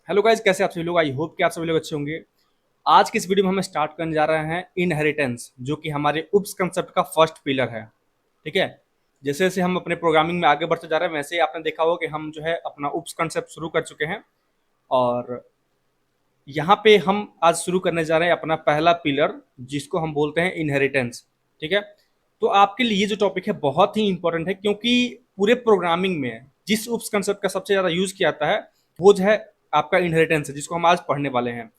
Hello guys, कैसे आप सभी लोग। आई होप कि आप सभी लोग अच्छे होंगे। आज की इस वीडियो में हम स्टार्ट करने जा रहे हैं इनहेरिटेंस, जो कि हमारे उप्स कंसेप्ट का फर्स्ट पिलर है। ठीक है। जैसे जैसे हम अपने प्रोग्रामिंग में आगे बढ़ते जा रहे हैं, वैसे ही आपने देखा होगा कि हम जो है अपना उप्स कंसेप्ट शुरू कर चुके हैं। और यहाँ पे हम आज शुरू करने जा रहे हैं अपना पहला पिलर, जिसको हम बोलते हैं इनहेरिटेंस। ठीक है। तो आपके लिए ये जो टॉपिक है बहुत ही इंपॉर्टेंट है, क्योंकि पूरे प्रोग्रामिंग में जिस उप्स कंसेप्ट का सबसे ज़्यादा यूज किया जाता है वो जो है आपका इनहेरिटेंस है, जिसको हम आज पढ़ने वाले हैं।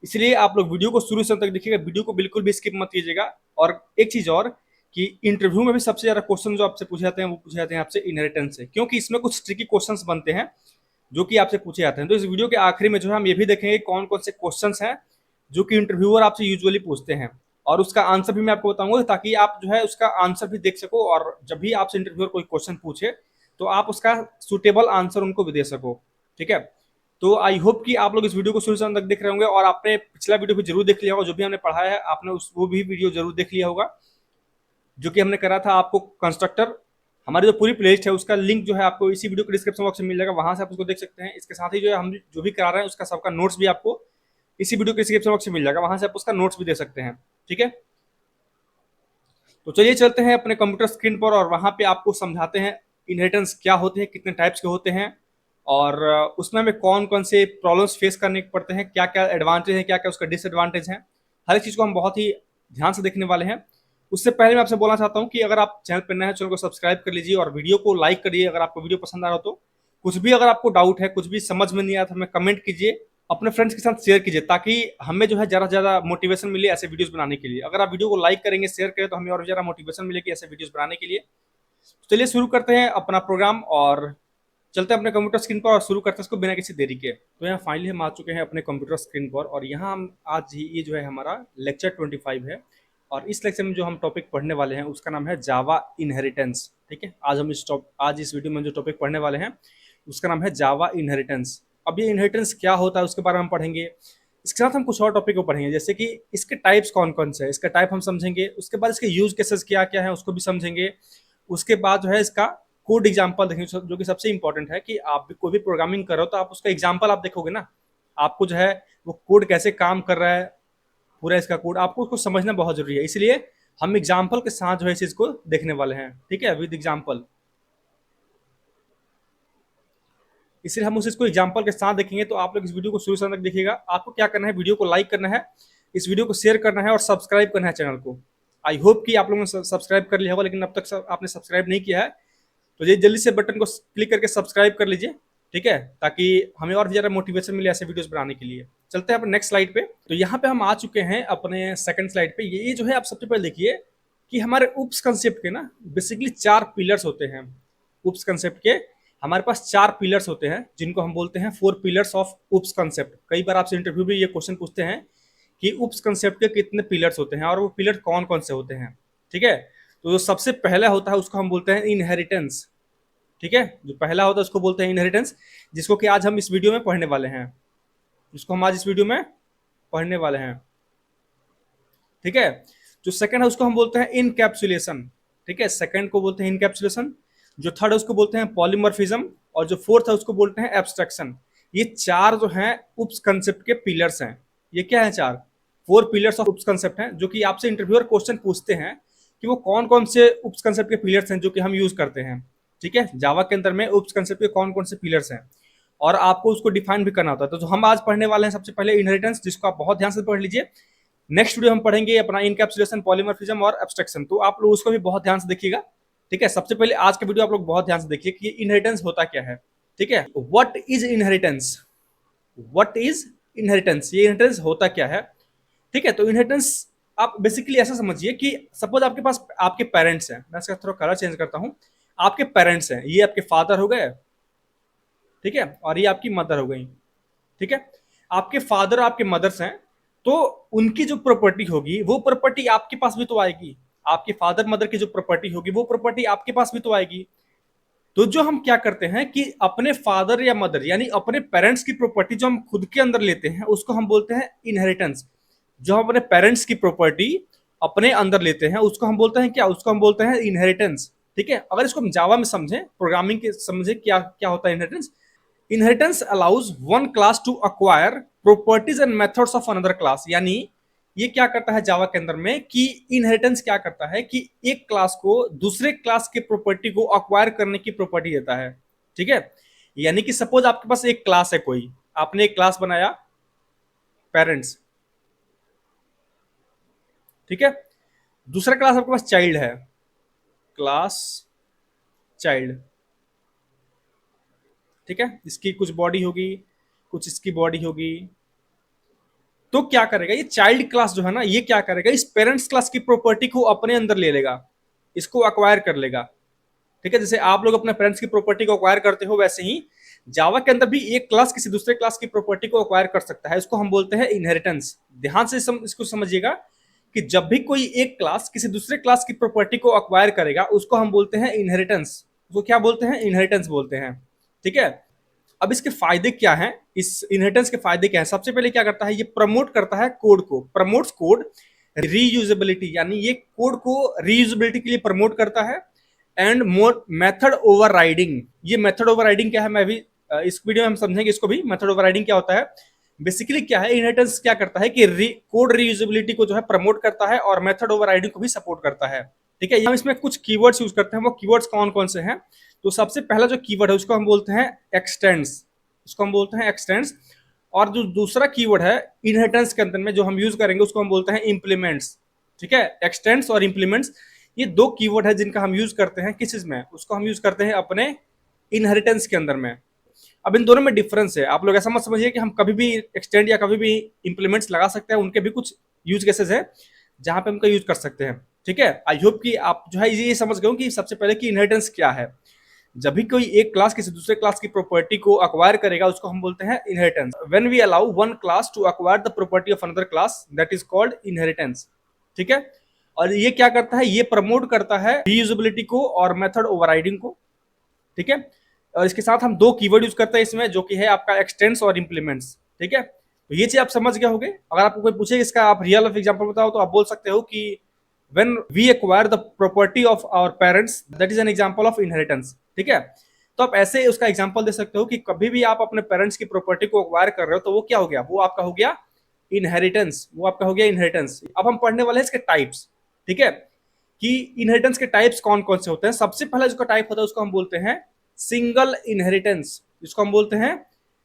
इसलिए आप लोग वीडियो को शुरू से अंत तक देखिएगा, वीडियो को बिल्कुल भी स्किप मत कीजिएगा। और एक चीज़ और, कि इंटरव्यू में भी सबसे ज़्यादा क्वेश्चन जो आपसे पूछे जाते हैं वो पूछे जाते हैं आपसे इनहेरिटेंस से, क्योंकि इसमें कुछ ट्रिकी क्वेश्चंस बनते हैं जो कि आपसे पूछे जाते हैं। तो इस वीडियो के आखिरी में जो है हम ये भी देखेंगे कौन कौन से क्वेश्चंस हैं जो कि इंटरव्यूअर आपसे यूजुअली पूछते हैं, और उसका आंसर भी मैं आपको बताऊंगा, ताकि आप जो है उसका आंसर भी देख सको, और जब भी आपसे इंटरव्यूअर कोई क्वेश्चन पूछे तो आप उसका सुटेबल आंसर उनको भी दे सको। ठीक है। तो आई होप कि आप लोग इस वीडियो को शुरू से अंत तक देख रहे होंगे, और आपने पिछला वीडियो भी जरूर देख लिया होगा, जो भी हमने पढ़ाया है आपने वो भी वीडियो जरूर देख लिया होगा, जो कि हमने करा था आपको कंस्ट्रक्टर। हमारी जो पूरी प्लेलिस्ट है उसका लिंक जो है आपको इसी वीडियो के डिस्क्रिप्शन बॉक्स में मिल जाएगा, वहां से आप उसको देख सकते हैं। इसके साथ ही जो है हम जो भी करा रहे हैं उसका सबका नोट्स भी आपको इसी वीडियो के डिस्क्रिप्शन बॉक्स में मिल जाएगा, वहां से आप उसका नोट्स भी दे सकते हैं। ठीक है। तो चलिए चलते हैं अपने कंप्यूटर स्क्रीन पर, और वहां पे आपको समझाते हैं इनहेरिटेंस क्या होते हैं, कितने टाइप्स के होते हैं, और उसमें हमें कौन कौन से प्रॉब्लम्स फेस करने पड़ते हैं, क्या क्या एडवांटेज है, क्या क्या उसका डिसएडवांटेज है। हर एक चीज़ को हम बहुत ही ध्यान से देखने वाले हैं। उससे पहले मैं आपसे बोलना चाहता हूँ कि अगर आप चैनल पर नए हैं, चैनल को सब्सक्राइब कर लीजिए और वीडियो को लाइक करिए अगर आपको वीडियो पसंद आ रहा हो तो। कुछ भी अगर आपको डाउट है, कुछ भी समझ में नहीं आया तो हमें कमेंट कीजिए, अपने फ्रेंड्स के साथ शेयर कीजिए, ताकि हमें जो है ज़्यादा से ज़्यादा मोटिवेशन मिले ऐसे वीडियोस बनाने के लिए। अगर आप वीडियो को लाइक करेंगे, शेयर करें, तो हमें और ज़्यादा मोटिवेशन मिलेगी ऐसे वीडियोस बनाने के लिए। तो चलिए शुरू करते हैं अपना प्रोग्राम, और चलते हैं अपने कंप्यूटर स्क्रीन पर और शुरू करते हैं इसको बिना किसी देरी के। तो यहाँ फाइनली हम आ चुके हैं अपने कंप्यूटर स्क्रीन पर, और यहाँ हम आज ही ये जो है हमारा लेक्चर 25 है, और इस लेक्चर में जो हम टॉपिक पढ़ने वाले हैं उसका नाम है जावा इनहेरिटेंस। ठीक है। आज इस वीडियो में जो टॉपिक पढ़ने वाले हैं उसका नाम है जावा इनहेरिटेंस। अब ये इनहेरिटेंस क्या होता है उसके बारे में हम पढ़ेंगे। इसके साथ हम कुछ और टॉपिक को पढ़ेंगे, जैसे कि इसके टाइप्स कौन कौन से हैं, इसका टाइप हम समझेंगे। उसके बाद इसके यूज केसेस क्या क्या है उसको भी समझेंगे। उसके बाद जो है इसका कोड एग्जाम्पल देखेंगे, जो कि सबसे इंपॉर्टेंट है, कि आप भी कोई भी प्रोग्रामिंग कर रहे हो तो आप उसका एग्जाम्पल आप देखोगे ना, आपको जो है वो कोड कैसे काम कर रहा है, पूरा इसका कोड आपको उसको समझना बहुत जरूरी है। इसलिए हम एग्जाम्पल के साथ जो है इस चीज को देखने वाले हैं। ठीक है, विद एग्जाम्पल। इसलिए हम उस चीज को एग्जाम्पल के साथ देखेंगे। तो आप लोग इस वीडियो को शुरू से अंत तक देखिएगा। आपको क्या करना है, वीडियो को लाइक करना है, इस वीडियो को शेयर करना है, और सब्सक्राइब करना है चैनल को। आई होप कि आप लोगों ने सब्सक्राइब कर लिया होगा, लेकिन अब तक आपने सब्सक्राइब नहीं किया है तो ये जल्दी से बटन को क्लिक करके सब्सक्राइब कर लीजिए। ठीक है, ताकि हमें और ज़्यादा मोटिवेशन मिले ऐसे वीडियोस बनाने के लिए। चलते हैं अपने नेक्स्ट स्लाइड पे। तो यहाँ पे हम आ चुके हैं अपने सेकंड स्लाइड पे। ये जो है आप सबसे पहले देखिए कि हमारे उप्स कंसेप्ट के ना बेसिकली 4 पिलर्स होते हैं। उप्स कंसेप्ट के हमारे पास 4 पिलर्स होते हैं, जिनको हम बोलते हैं 4 पिलर्स ऑफ उप्स कंसेप्ट। कई बार आपसे इंटरव्यू में ये क्वेश्चन पूछते हैं कि उप्स कंसेप्ट के कितने पिलर्स होते हैं और वो पिलर कौन कौन से होते हैं। ठीक है। तो जो सबसे पहला होता है उसको हम बोलते हैं इनहेरिटेंस। ठीक है, जो पहला होता है उसको बोलते हैं इनहेरिटेंस, जिसको कि आज हम इस वीडियो में पढ़ने वाले हैं, जिसको हम आज इस वीडियो में पढ़ने वाले हैं। ठीक है। जो सेकंड है उसको हम बोलते हैं इनकैप्सुलेशन। ठीक है, सेकंड को बोलते हैं इनकैप्सुलेशन। जो थर्ड है उसको बोलते हैं पॉलीमॉर्फिज्म, और जो फोर्थ है उसको बोलते हैं एब्स्ट्रैक्शन। ये 4 जो हैं उप्स कंसेप्ट के पिलर्स हैं। ये क्या है, 4 4 पिलर्स ऑफ उप्स कंसेप्ट हैं, जो कि आपसे इंटरव्यूअर क्वेश्चन पूछते हैं कि वो कौन कौन से उप्स कंसेप्ट के पिलर्स हैं जो कि हम यूज करते हैं। ठीक है, जावा के अंदर में उप्स कंसेप्ट के कौन कौन से पिलर्स हैं, और आपको उसको डिफाइन भी करना होता है। तो जो हम आज पढ़ने वाले हैं सबसे पहले इनहेरिटेंस, जिसको आप बहुत ध्यान से पढ़ लीजिए। नेक्स्ट वीडियो हम पढ़ेंगे अपना इनकैप्सुलेशन, पॉलीमॉर्फिज्म और एब्स्ट्रैक्शन, तो आप लोग उसको भी बहुत ध्यान से देखिएगा। ठीक है, सबसे पहले आज का वीडियो आप लोग बहुत ध्यान से देखिए कि इनहेरिटेंस होता क्या है। ठीक है, what is inheritance, what is inheritance, ये इनहेरिटेंस होता क्या है। ठीक है, तो इनहेरिटेंस आप बेसिकली ऐसा समझिए कि सपोज आपके पास आपके पेरेंट्स हैं, मैं इसका थोड़ा कलर चेंज करता हूं। आपके पेरेंट्स हैं, ये आपके फादर हो गए, ठीक है, और ये आपकी मदर हो गई। ठीक है, आपके फादर और आपके मदर्स हैं, तो उनकी जो प्रॉपर्टी होगी वो प्रॉपर्टी आपके पास भी तो आएगी। आपके फादर मदर की जो प्रॉपर्टी होगी वो प्रॉपर्टी आपके पास भी तो आएगी। तो जो हम क्या करते हैं कि अपने फादर या मदर यानी अपने पेरेंट्स की प्रॉपर्टी जो हम खुद के अंदर लेते हैं उसको हम बोलते हैं इनहेरिटेंस। जो हम अपने पेरेंट्स की प्रॉपर्टी अपने अंदर लेते हैं उसको हम बोलते हैं क्या, उसको हम बोलते हैं इनहेरिटेंस। ठीक है, अगर इसको हम जावा में समझें, प्रोग्रामिंग के समझे क्या क्या होता है inheritance. Inheritance allows one class to acquire properties and methods of another class, यानी ये क्या करता है जावा के अंदर में कि इनहेरिटेंस क्या करता है कि एक क्लास को दूसरे क्लास के प्रॉपर्टी को अक्वायर करने की प्रॉपर्टी देता है। ठीक है, यानी कि सपोज आपके पास एक क्लास है, कोई आपने एक क्लास बनाया पेरेंट्स, ठीक है, दूसरा क्लास आपके पास चाइल्ड है, क्लास चाइल्ड, ठीक है, इसकी कुछ बॉडी होगी, कुछ इसकी बॉडी होगी। तो क्या करेगा ये चाइल्ड क्लास जो है ना, ये क्या करेगा इस पेरेंट्स क्लास की प्रॉपर्टी को अपने अंदर ले लेगा, इसको अक्वायर कर लेगा। ठीक है, जैसे आप लोग अपने पेरेंट्स की प्रॉपर्टी को अक्वायर करते हो, वैसे ही जावा के अंदर भी एक क्लास किसी दूसरे क्लास की प्रॉपर्टी को अक्वायर कर सकता है। इसको हम बोलते हैं इनहेरिटेंस। ध्यान से इसको समझिएगा कि जब भी कोई एक क्लास किसी दूसरे क्लास की प्रॉपर्टी को अक्वायर करेगा उसको हम बोलते हैं इनहेरिटेंस। उसको क्या बोलते हैं? इनहेरिटेंस बोलते हैं। ठीक है, अब इसके फायदे क्या हैं? इस इनहेरिटेंस के फायदे क्या है? सबसे पहले क्या करता है, ये प्रमोट करता है कोड को, प्रमोट्स कोड रीयूजेबिलिटी, यानी ये कोड को रीयूजेबिलिटी के लिए प्रमोट करता है। एंड मोर मेथड ओवरराइडिंग, ये मेथड ओवरराइडिंग क्या है मैं भी इस वीडियो में हम समझेंगे इसको भी। मेथड ओवरराइडिंग क्या होता है, बेसिकली क्या है, इनहेरिटेंस क्या करता है कि कोड रीयूजेबिलिटी को जो है प्रमोट करता है और मेथड ओवरराइडिंग को भी सपोर्ट करता है। ठीक है, हम इसमें कुछ कीवर्ड्स यूज करते हैं, वो कीवर्ड्स कौन कौन से हैं? तो सबसे पहला जो कीवर्ड है उसको हम बोलते हैं एक्सटेंड्स, उसको हम बोलते हैं एक्सटेंड्स। और जो दूसरा कीवर्ड है इनहेरिटेंस के अंदर में जो हम यूज करेंगे उसको हम बोलते हैं इंप्लीमेंट्स। ठीक है, एक्सटेंड्स और इंप्लीमेंट्स, ये दो कीवर्ड है जिनका हम यूज करते हैं किस चीज में, उसको हम यूज करते हैं अपने इनहेरिटेंस के अंदर में। अब इन दोनों में डिफरेंस है, आप लोग ऐसा मत समझिए कि हम कभी भी एक्सटेंड या कभी भी इंप्लीमेंट्स लगा सकते हैं, उनके भी कुछ यूज केसेस है जहां पे उनका यूज कर सकते हैं। ठीक है, आई होप कि आप जो है ये समझ गए कि सबसे पहले कि इनहेरिटेंस क्या है। जब भी कोई एक क्लास किसी दूसरे क्लास की प्रॉपर्टी को अक्वायर करेगा उसको हम बोलते हैं inheritance. When we allow one class to acquire the property of another class, that is called inheritance. ठीक है, और ये क्या करता है, ये प्रमोट करता है रीयूजेबिलिटी को और मेथड ओवरराइडिंग को। ठीक है, और इसके साथ हम दो कीवर्ड यूज करते हैं इसमें, जो कि है आपका एक्सटेंड्स और इंप्लीमेंट्स। ठीक है, तो ये चीज आप समझ गए होंगे। अगर आपको कोई पूछे इसका आप रियल लाइफ एग्जांपल बताओ तो आप बोल सकते हो कि when we acquire the property of our parents, that is an example of inheritance। ठीक है, तो आप ऐसे उसका एग्जांपल दे सकते हो कि कभी भी आप अपने पेरेंट्स की प्रॉपर्टी को अक्वायर कर रहे हो तो वो क्या हो गया, वो आपका हो गया इनहेरिटेंस, वो आपका हो गया इनहेरिटेंस। अब हम पढ़ने वाले हैं इसके टाइप्स। ठीक है, कि इनहेरिटेंस के टाइप्स कौन कौन से होते हैं। सबसे पहला जो टाइप होता है उसको हम बोलते हैं सिंगल इनहेरिटेंस, जिसको हम बोलते हैं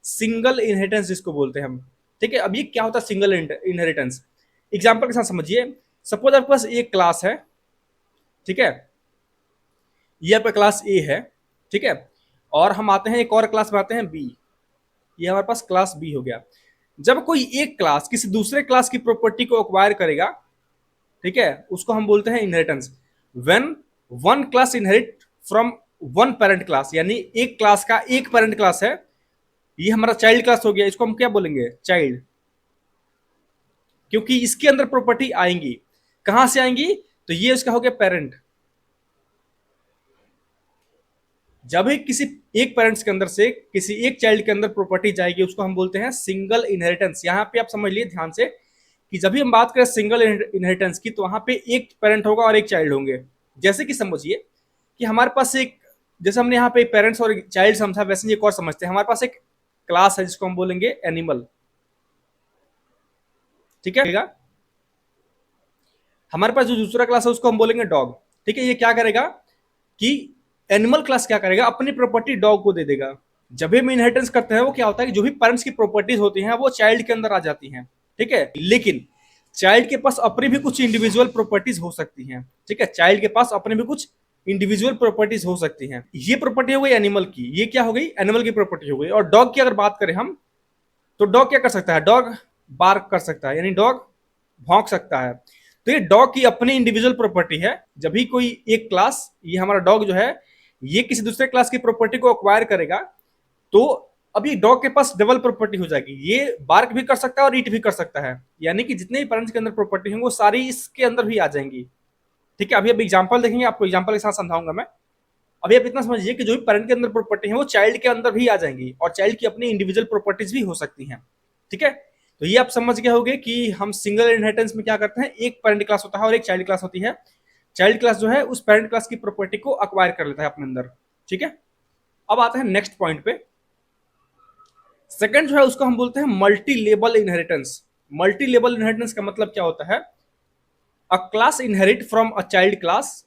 सिंगल इनहेरिटेंस, जिसको बोलते हैं हम। ठीक है, अब ये क्या होता है सिंगल इनहेरिटेंस? एग्जांपल के साथ समझिए। सपोज आपके पास एक क्लास है, ठीक है, ये आपका क्लास ए है, ठीक है, और हम आते हैं एक और क्लास में आते हैं बी, ये हमारे पास क्लास बी हो गया। जब कोई एक क्लास किसी दूसरे क्लास की प्रॉपर्टी को एक्वायर करेगा, ठीक है, उसको हम बोलते हैं inheritance. When one class inherit from one parent class, यानी एक क्लास का एक पेरेंट क्लास है, ये हमारा चाइल्ड क्लास हो गया, इसको हम क्या बोलेंगे, चाइल्ड, क्योंकि इसके अंदर प्रॉपर्टी आएंगी। कहां से आएंगी? तो ये उसका हो गया पेरेंट। जब भी किसी एक पेरेंट्स के अंदर से किसी एक चाइल्ड के अंदर प्रॉपर्टी जाएगी उसको हम बोलते हैं सिंगल इनहेरिटेंस। यहां पे आप समझ लिए ध्यान से कि जब भी हम बात करें सिंगल इनहेरिटेंस की तो वहां पे एक पेरेंट होगा और एक चाइल्ड होंगे। जैसे कि समझिए कि हमारे पास एक, जैसे हमने यहाँ पे पेरेंट्स और चाइल्ड समझा, वैसे एक और समझते हैं। हमारे पास एक क्लास है जिसको हम बोलेंगे एनिमल। ठीक है, हमारे पास जो दूसरा क्लास है उसको हम बोलेंगे डॉग। ठीक है, ये क्या करेगा कि एनिमल क्लास क्या करेगा, अपनी प्रॉपर्टी डॉग को दे देगा। जब भी हम इनहेरिटेंस करते हैं वो क्या होता है कि जो भी पेरेंट्स की प्रॉपर्टीज होती हैं वो चाइल्ड के अंदर आ जाती हैं। ठीक है, लेकिन चाइल्ड के पास अपनी भी कुछ इंडिविजुअल प्रॉपर्टीज हो सकती हैं। ठीक है, चाइल्ड के पास अपने भी कुछ इंडिविजुअल प्रॉपर्टीज हो सकती हैं। ये प्रॉपर्टी हो गई एनिमल की, ये क्या हो गई, एनिमल की प्रॉपर्टी हो गई। और डॉग की अगर बात करें हम, तो डॉग क्या कर सकता है, डॉग बार्क कर सकता है, यानी डॉग भौंक सकता है। तो ये डॉग की अपनी इंडिविजुअल प्रॉपर्टी है। जब भी कोई एक क्लास, ये हमारा डॉग जो है, ये किसी दूसरे क्लास की प्रॉपर्टी को अक्वायर करेगा तो अब ये डॉग के पास डबल प्रॉपर्टी हो जाएगी। ये बार्क भी कर सकता है और ईट भी कर सकता है, यानी कि जितने भी पेरेंट्स के अंदर प्रॉपर्टी होंगे वो सारी इसके अंदर भी आ जाएंगी। ठीक है, अभी अब एग्जांपल देखेंगे, आपको एग्जांपल के साथ समझाऊंगा मैं। अभी आप इतना समझिए कि जो भी पेरेंट के अंदर प्रॉपर्टी है वो चाइल्ड के अंदर भी आ जाएंगी और चाइल्ड की अपनी इंडिविजुअल प्रॉपर्टीज भी हो सकती हैं। ठीक है, तो ये आप समझ गए होंगे कि हम सिंगल इनहेरिटेंस में क्या करते हैं, एक पेरेंट क्लास होता है और एक चाइल्ड क्लास होती है। चाइल्ड क्लास जो है उस पेरेंट क्लास की प्रॉपर्टी को अक्वायर कर लेता है अपने अंदर। ठीक है, अब आते हैं नेक्स्ट पॉइंट पे। सेकंड जो है उसको हम बोलते हैं multi level inheritance. Multi level inheritance का मतलब क्या होता है? अ class inherit from a child class,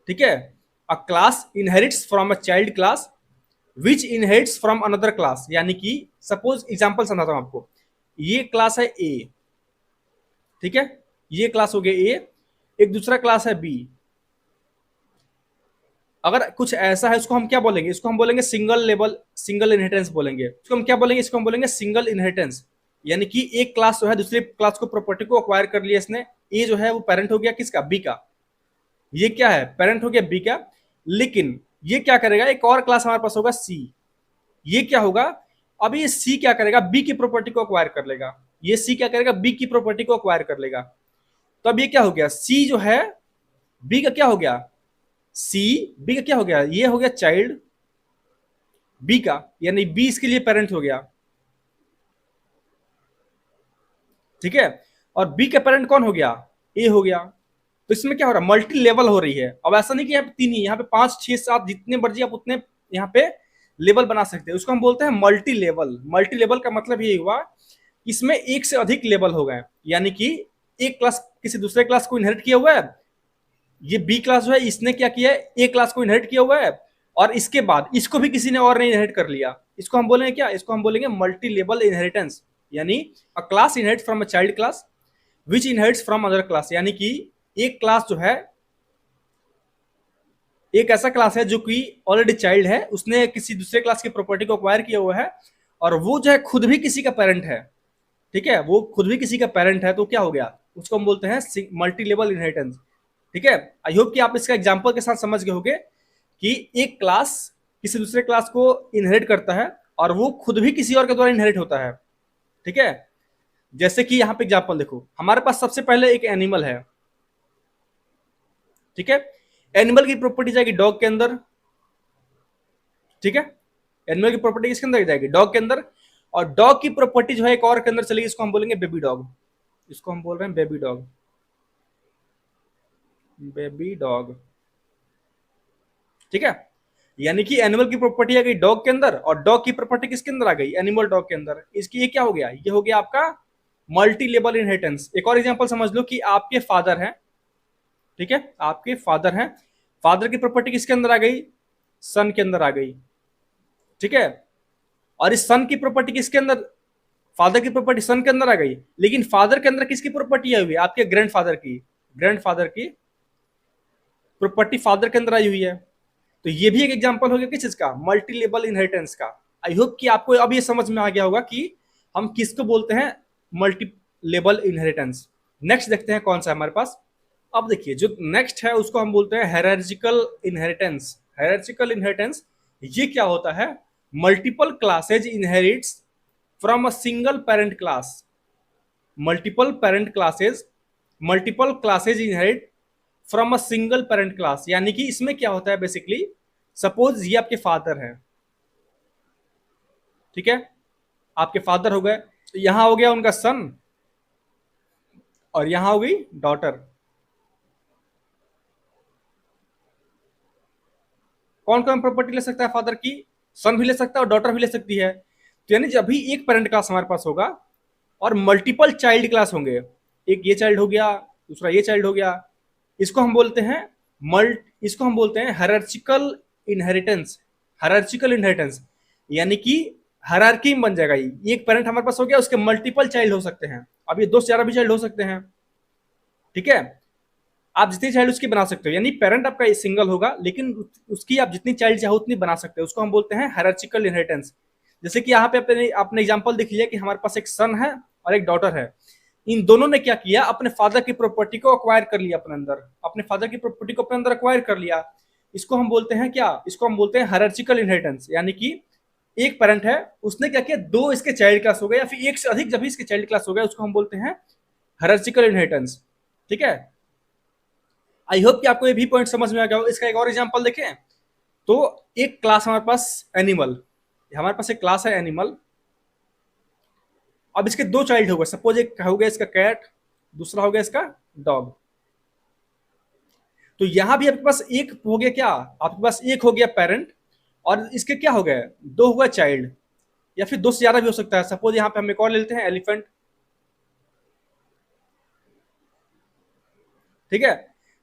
ठीक है, अ class inherits from a child class which inherits from another class. यानी कि सपोज एग्जांपल समझाता हूं आपको, ये क्लास है ए, ठीक है, ये क्लास हो गया ए, एक दूसरा क्लास है बी। अगर कुछ ऐसा है इसको हम क्या बोलेंगे? इसको हम बोलेंगे सिंगल लेवल, सिंगल इनहेरिटेंस बोलेंगे। इसको हम क्या बोलेंगे? इसको हम बोलेंगे सिंगल इनहेरिटेंस। यानी कि एक क्लास जो है दूसरी क्लास को प्रॉपर्टी को अक्वायर कर लिया इसने। ए जो है वो पेरेंट हो गया किसका? बी का। ये क्या है? पेरेंट हो गया बी का। लेकिन ये क्या करेगा? एक और क्लास हमारे पास होगा सी। ये क्या होगा? अब ये सी क्या करेगा? बी की प्रॉपर्टी को अक्वायर कर लेगा। ये सी क्या करेगा? बी की प्रॉपर्टी को अक्वायर कर लेगा। तो अब ये क्या हो गया? सी जो है बी का क्या हो गया? सी बी का क्या हो गया? ये हो गया चाइल्ड बी का, यानी बी इसके लिए पेरेंट हो गया, ठीक है। और बी का पेरेंट कौन हो गया? ए हो गया। तो इसमें क्या हो रहा है? मल्टी लेवल हो रही है। अब ऐसा नहीं कि यहाँ पे तीन ही, यहाँ पे 5 6 7 जितने मर्जी आप उतने यहाँ पे लेवल बना सकते हैं। उसको हम बोलते हैं मल्टी लेवल। मल्टी लेवल का मतलब ये हुआ इसमें एक से अधिक लेवल हो गए। यानी कि एक क्लास किसी दूसरे क्लास को इनहेरिट किया हुआ है, ये बी क्लास जो है इसने क्या किया है? ए क्लास को इनहेरिट किया हुआ है, और इसके बाद इसको भी किसी ने और ने इनहेरिट कर लिया। इसको हम बोलेंगे क्या? इसको हम बोलेंगे मल्टी लेवल इनहेरिटेंस। यानी a class inherit from a child class which inherits from other class. यानी कि एक क्लास जो है, एक ऐसा क्लास है जो कि ऑलरेडी चाइल्ड है, उसने किसी दूसरे क्लास की प्रॉपर्टी को अक्वायर किया हुआ है, और वो जो है खुद भी किसी का पेरेंट है, ठीक है, वो खुद भी किसी का पेरेंट है। तो क्या हो गया? उसको हम बोलते हैं मल्टी लेवल इनहेरिटेंस, ठीक है। आई होप कि आप इसका एग्जांपल के साथ समझ गए होंगे कि एक क्लास किसी दूसरे क्लास को इनहेरिट करता है और वो खुद भी किसी और के द्वारा इनहेरिट होता है, ठीक है। जैसे कि यहाँ पे एग्जांपल देखो, हमारे पास सबसे पहले एक एनिमल है, ठीक है। एनिमल की प्रॉपर्टी जाएगी डॉग के अंदर, ठीक है। एनिमल की प्रॉपर्टी किसके अंदर जाएगी? डॉग के अंदर। और डॉग की प्रॉपर्टी जो है एक और के अंदर चलेगी, इसको हम बोलेंगे बेबी डॉग। इसको हम बोल रहे हैं बेबी डॉग, बेबी डॉग, ठीक है। यानी कि एनिमल की प्रॉपर्टी आ गई डॉग के अंदर, और डॉग की प्रॉपर्टी किसके अंदर आ गई? एनिमल डॉग के अंदर। इसकी ये क्या हो गया? ये हो गया आपका मल्टी लेवल इनहेरिटेंस। एक और एग्जांपल समझ लो कि आपके फादर हैं, ठीक है, आपके फादर हैं, फादर की प्रॉपर्टी किसके अंदर आ गई? सन के अंदर आ गई, ठीक है। और इस सन की प्रॉपर्टी किसके अंदर? फादर की प्रॉपर्टी सन के अंदर आ गई, लेकिन फादर के अंदर किसकी प्रॉपर्टी आई हुई है? आपके ग्रैंडफादर की। ग्रैंडफादर की प्रॉपर्टी फादर के अंदर आई हुई है। तो ये भी एक एग्जांपल हो गया किस चीज का? मल्टी लेवल इनहेरिटेंस का। आई होप कि आपको अब ये समझ में आ गया होगा कि हम किसको बोलते हैं मल्टी लेवल इनहेरिटेंस। नेक्स्ट देखते हैं कौन सा हमारे पास। अब देखिए जो नेक्स्ट है उसको हम बोलते हैं हायरार्चिकल इनहेरिटेंस। हायरार्चिकल इनहेरिटेंस ये क्या होता है? Multiple classes inherits from a single parent class. Multiple parent classes, multiple classes inherit from a single parent class. यानी कि इसमें क्या होता है बेसिकली, सपोज ये आपके फादर है, ठीक है, आपके फादर हो गए, तो यहां हो गया उनका सन, और यहां हो गई डॉटर। कौन कौन प्रॉपर्टी ले सकता है फादर की? सन भी ले सकता है और डॉटर भी ले सकती है। तो यानी जब भी एक पेरेंट क्लास हमारे पास होगा और मल्टीपल चाइल्ड क्लास होंगे, एक ये चाइल्ड हो गया, दूसरा ये चाइल्ड हो गया, इसको हम बोलते हैं इसको हम बोलते हैं हायरार्चिकल इनहेरिटेंस। हायरार्चिकल इनहेरिटेंस यानी कि हायरार्की में बन जाएगा। ये एक पेरेंट हमारे पास हो गया, उसके मल्टीपल चाइल्ड हो सकते हैं। अब ये दो से ज्यादा भी चाइल्ड हो सकते हैं, ठीक है। आप जितनी चाइल्ड उसकी बना सकते हो, यानी पेरेंट आपका सिंगल होगा लेकिन उसकी आप जितनी चाइल्ड चाहो उतनी बना सकते हो। उसको हम बोलते हैं हायरार्चिकल इनहेरिटेंस। जैसे कि यहाँ पे आपने एग्जांपल देख लिया कि हमारे पास एक सन है और एक डॉटर है। इन दोनों ने क्या किया? अपने फादर की प्रॉपर्टी को अक्वायर कर लिया अपने अंदर, अपने फादर की प्रॉपर्टी को अपने अंदर अक्वायर कर लिया। इसको हम बोलते हैं क्या? इसको हम बोलते हैं हायरार्चिकल इनहेरिटेंस। यानी कि एक पेरेंट है, उसने क्या किया? दो इसके चाइल्ड क्लास हो गए या फिर एक से अधिक जब भी इसके चाइल्ड क्लास हो गए, उसको हम बोलते हैं हायरार्चिकल इनहेरिटेंस, ठीक है। आई होप कि आपको ये भी पॉइंट समझ में आ गया हो। इसका एक और एग्जांपल देखें तो एक क्लास हमारे पास एनिमल, हमारे पास एक क्लास है एनिमल। अब इसके दो चाइल्ड हो गए, सपोज एक हो गया इसका कैट, दूसरा हो गया इसका डॉग। तो यहां भी आपके पास एक हो गया क्या? आपके पास एक हो गया पेरेंट, और इसके क्या हो गए? दो हुआ चाइल्ड, या फिर दो से ज्यादा भी हो सकता है। सपोज यहाँ पे हम एक और ले लेते हैं एलिफेंट, ठीक है।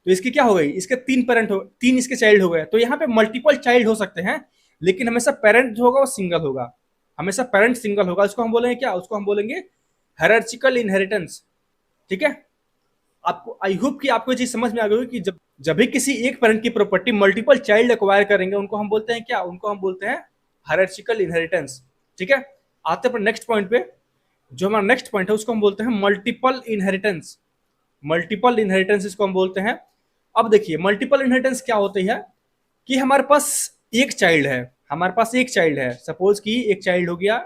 तो इसकी क्या हो गई, इसके तीन पेरेंट हो, तीन इसके चाइल्ड हो गए, तो यहाँ पे मल्टीपल चाइल्ड हो सकते हैं, लेकिन हमेशा पेरेंट जो होगा वो सिंगल होगा, हमेशा पेरेंट सिंगल होगा। उसको हम बोलेंगे क्या, उसको हम बोलेंगे हायरार्चिकल इनहेरिटेंस, ठीक है। आपको आई होप कि आपको ये चीज समझ में आ गई कि जब भी किसी एक पेरेंट की प्रॉपर्टी मल्टीपल चाइल्ड एक्वायर करेंगे, उनको हम बोलते हैं क्या, उनको हम बोलते हैं हायरार्चिकल इनहेरिटेंस, ठीक है। आते हैं नेक्स्ट पॉइंट पे, जो हमारा नेक्स्ट पॉइंट है उसको हम बोलते हैं मल्टीपल इनहेरिटेंस। मल्टीपल इनहेरिटेंस इसको हम बोलते हैं। अब देखिए मल्टीपल इनहेरिटेंस क्या होती है कि हमारे पास एक चाइल्ड है, हमारे पास एक चाइल्ड है, सपोज कि एक चाइल्ड हो गया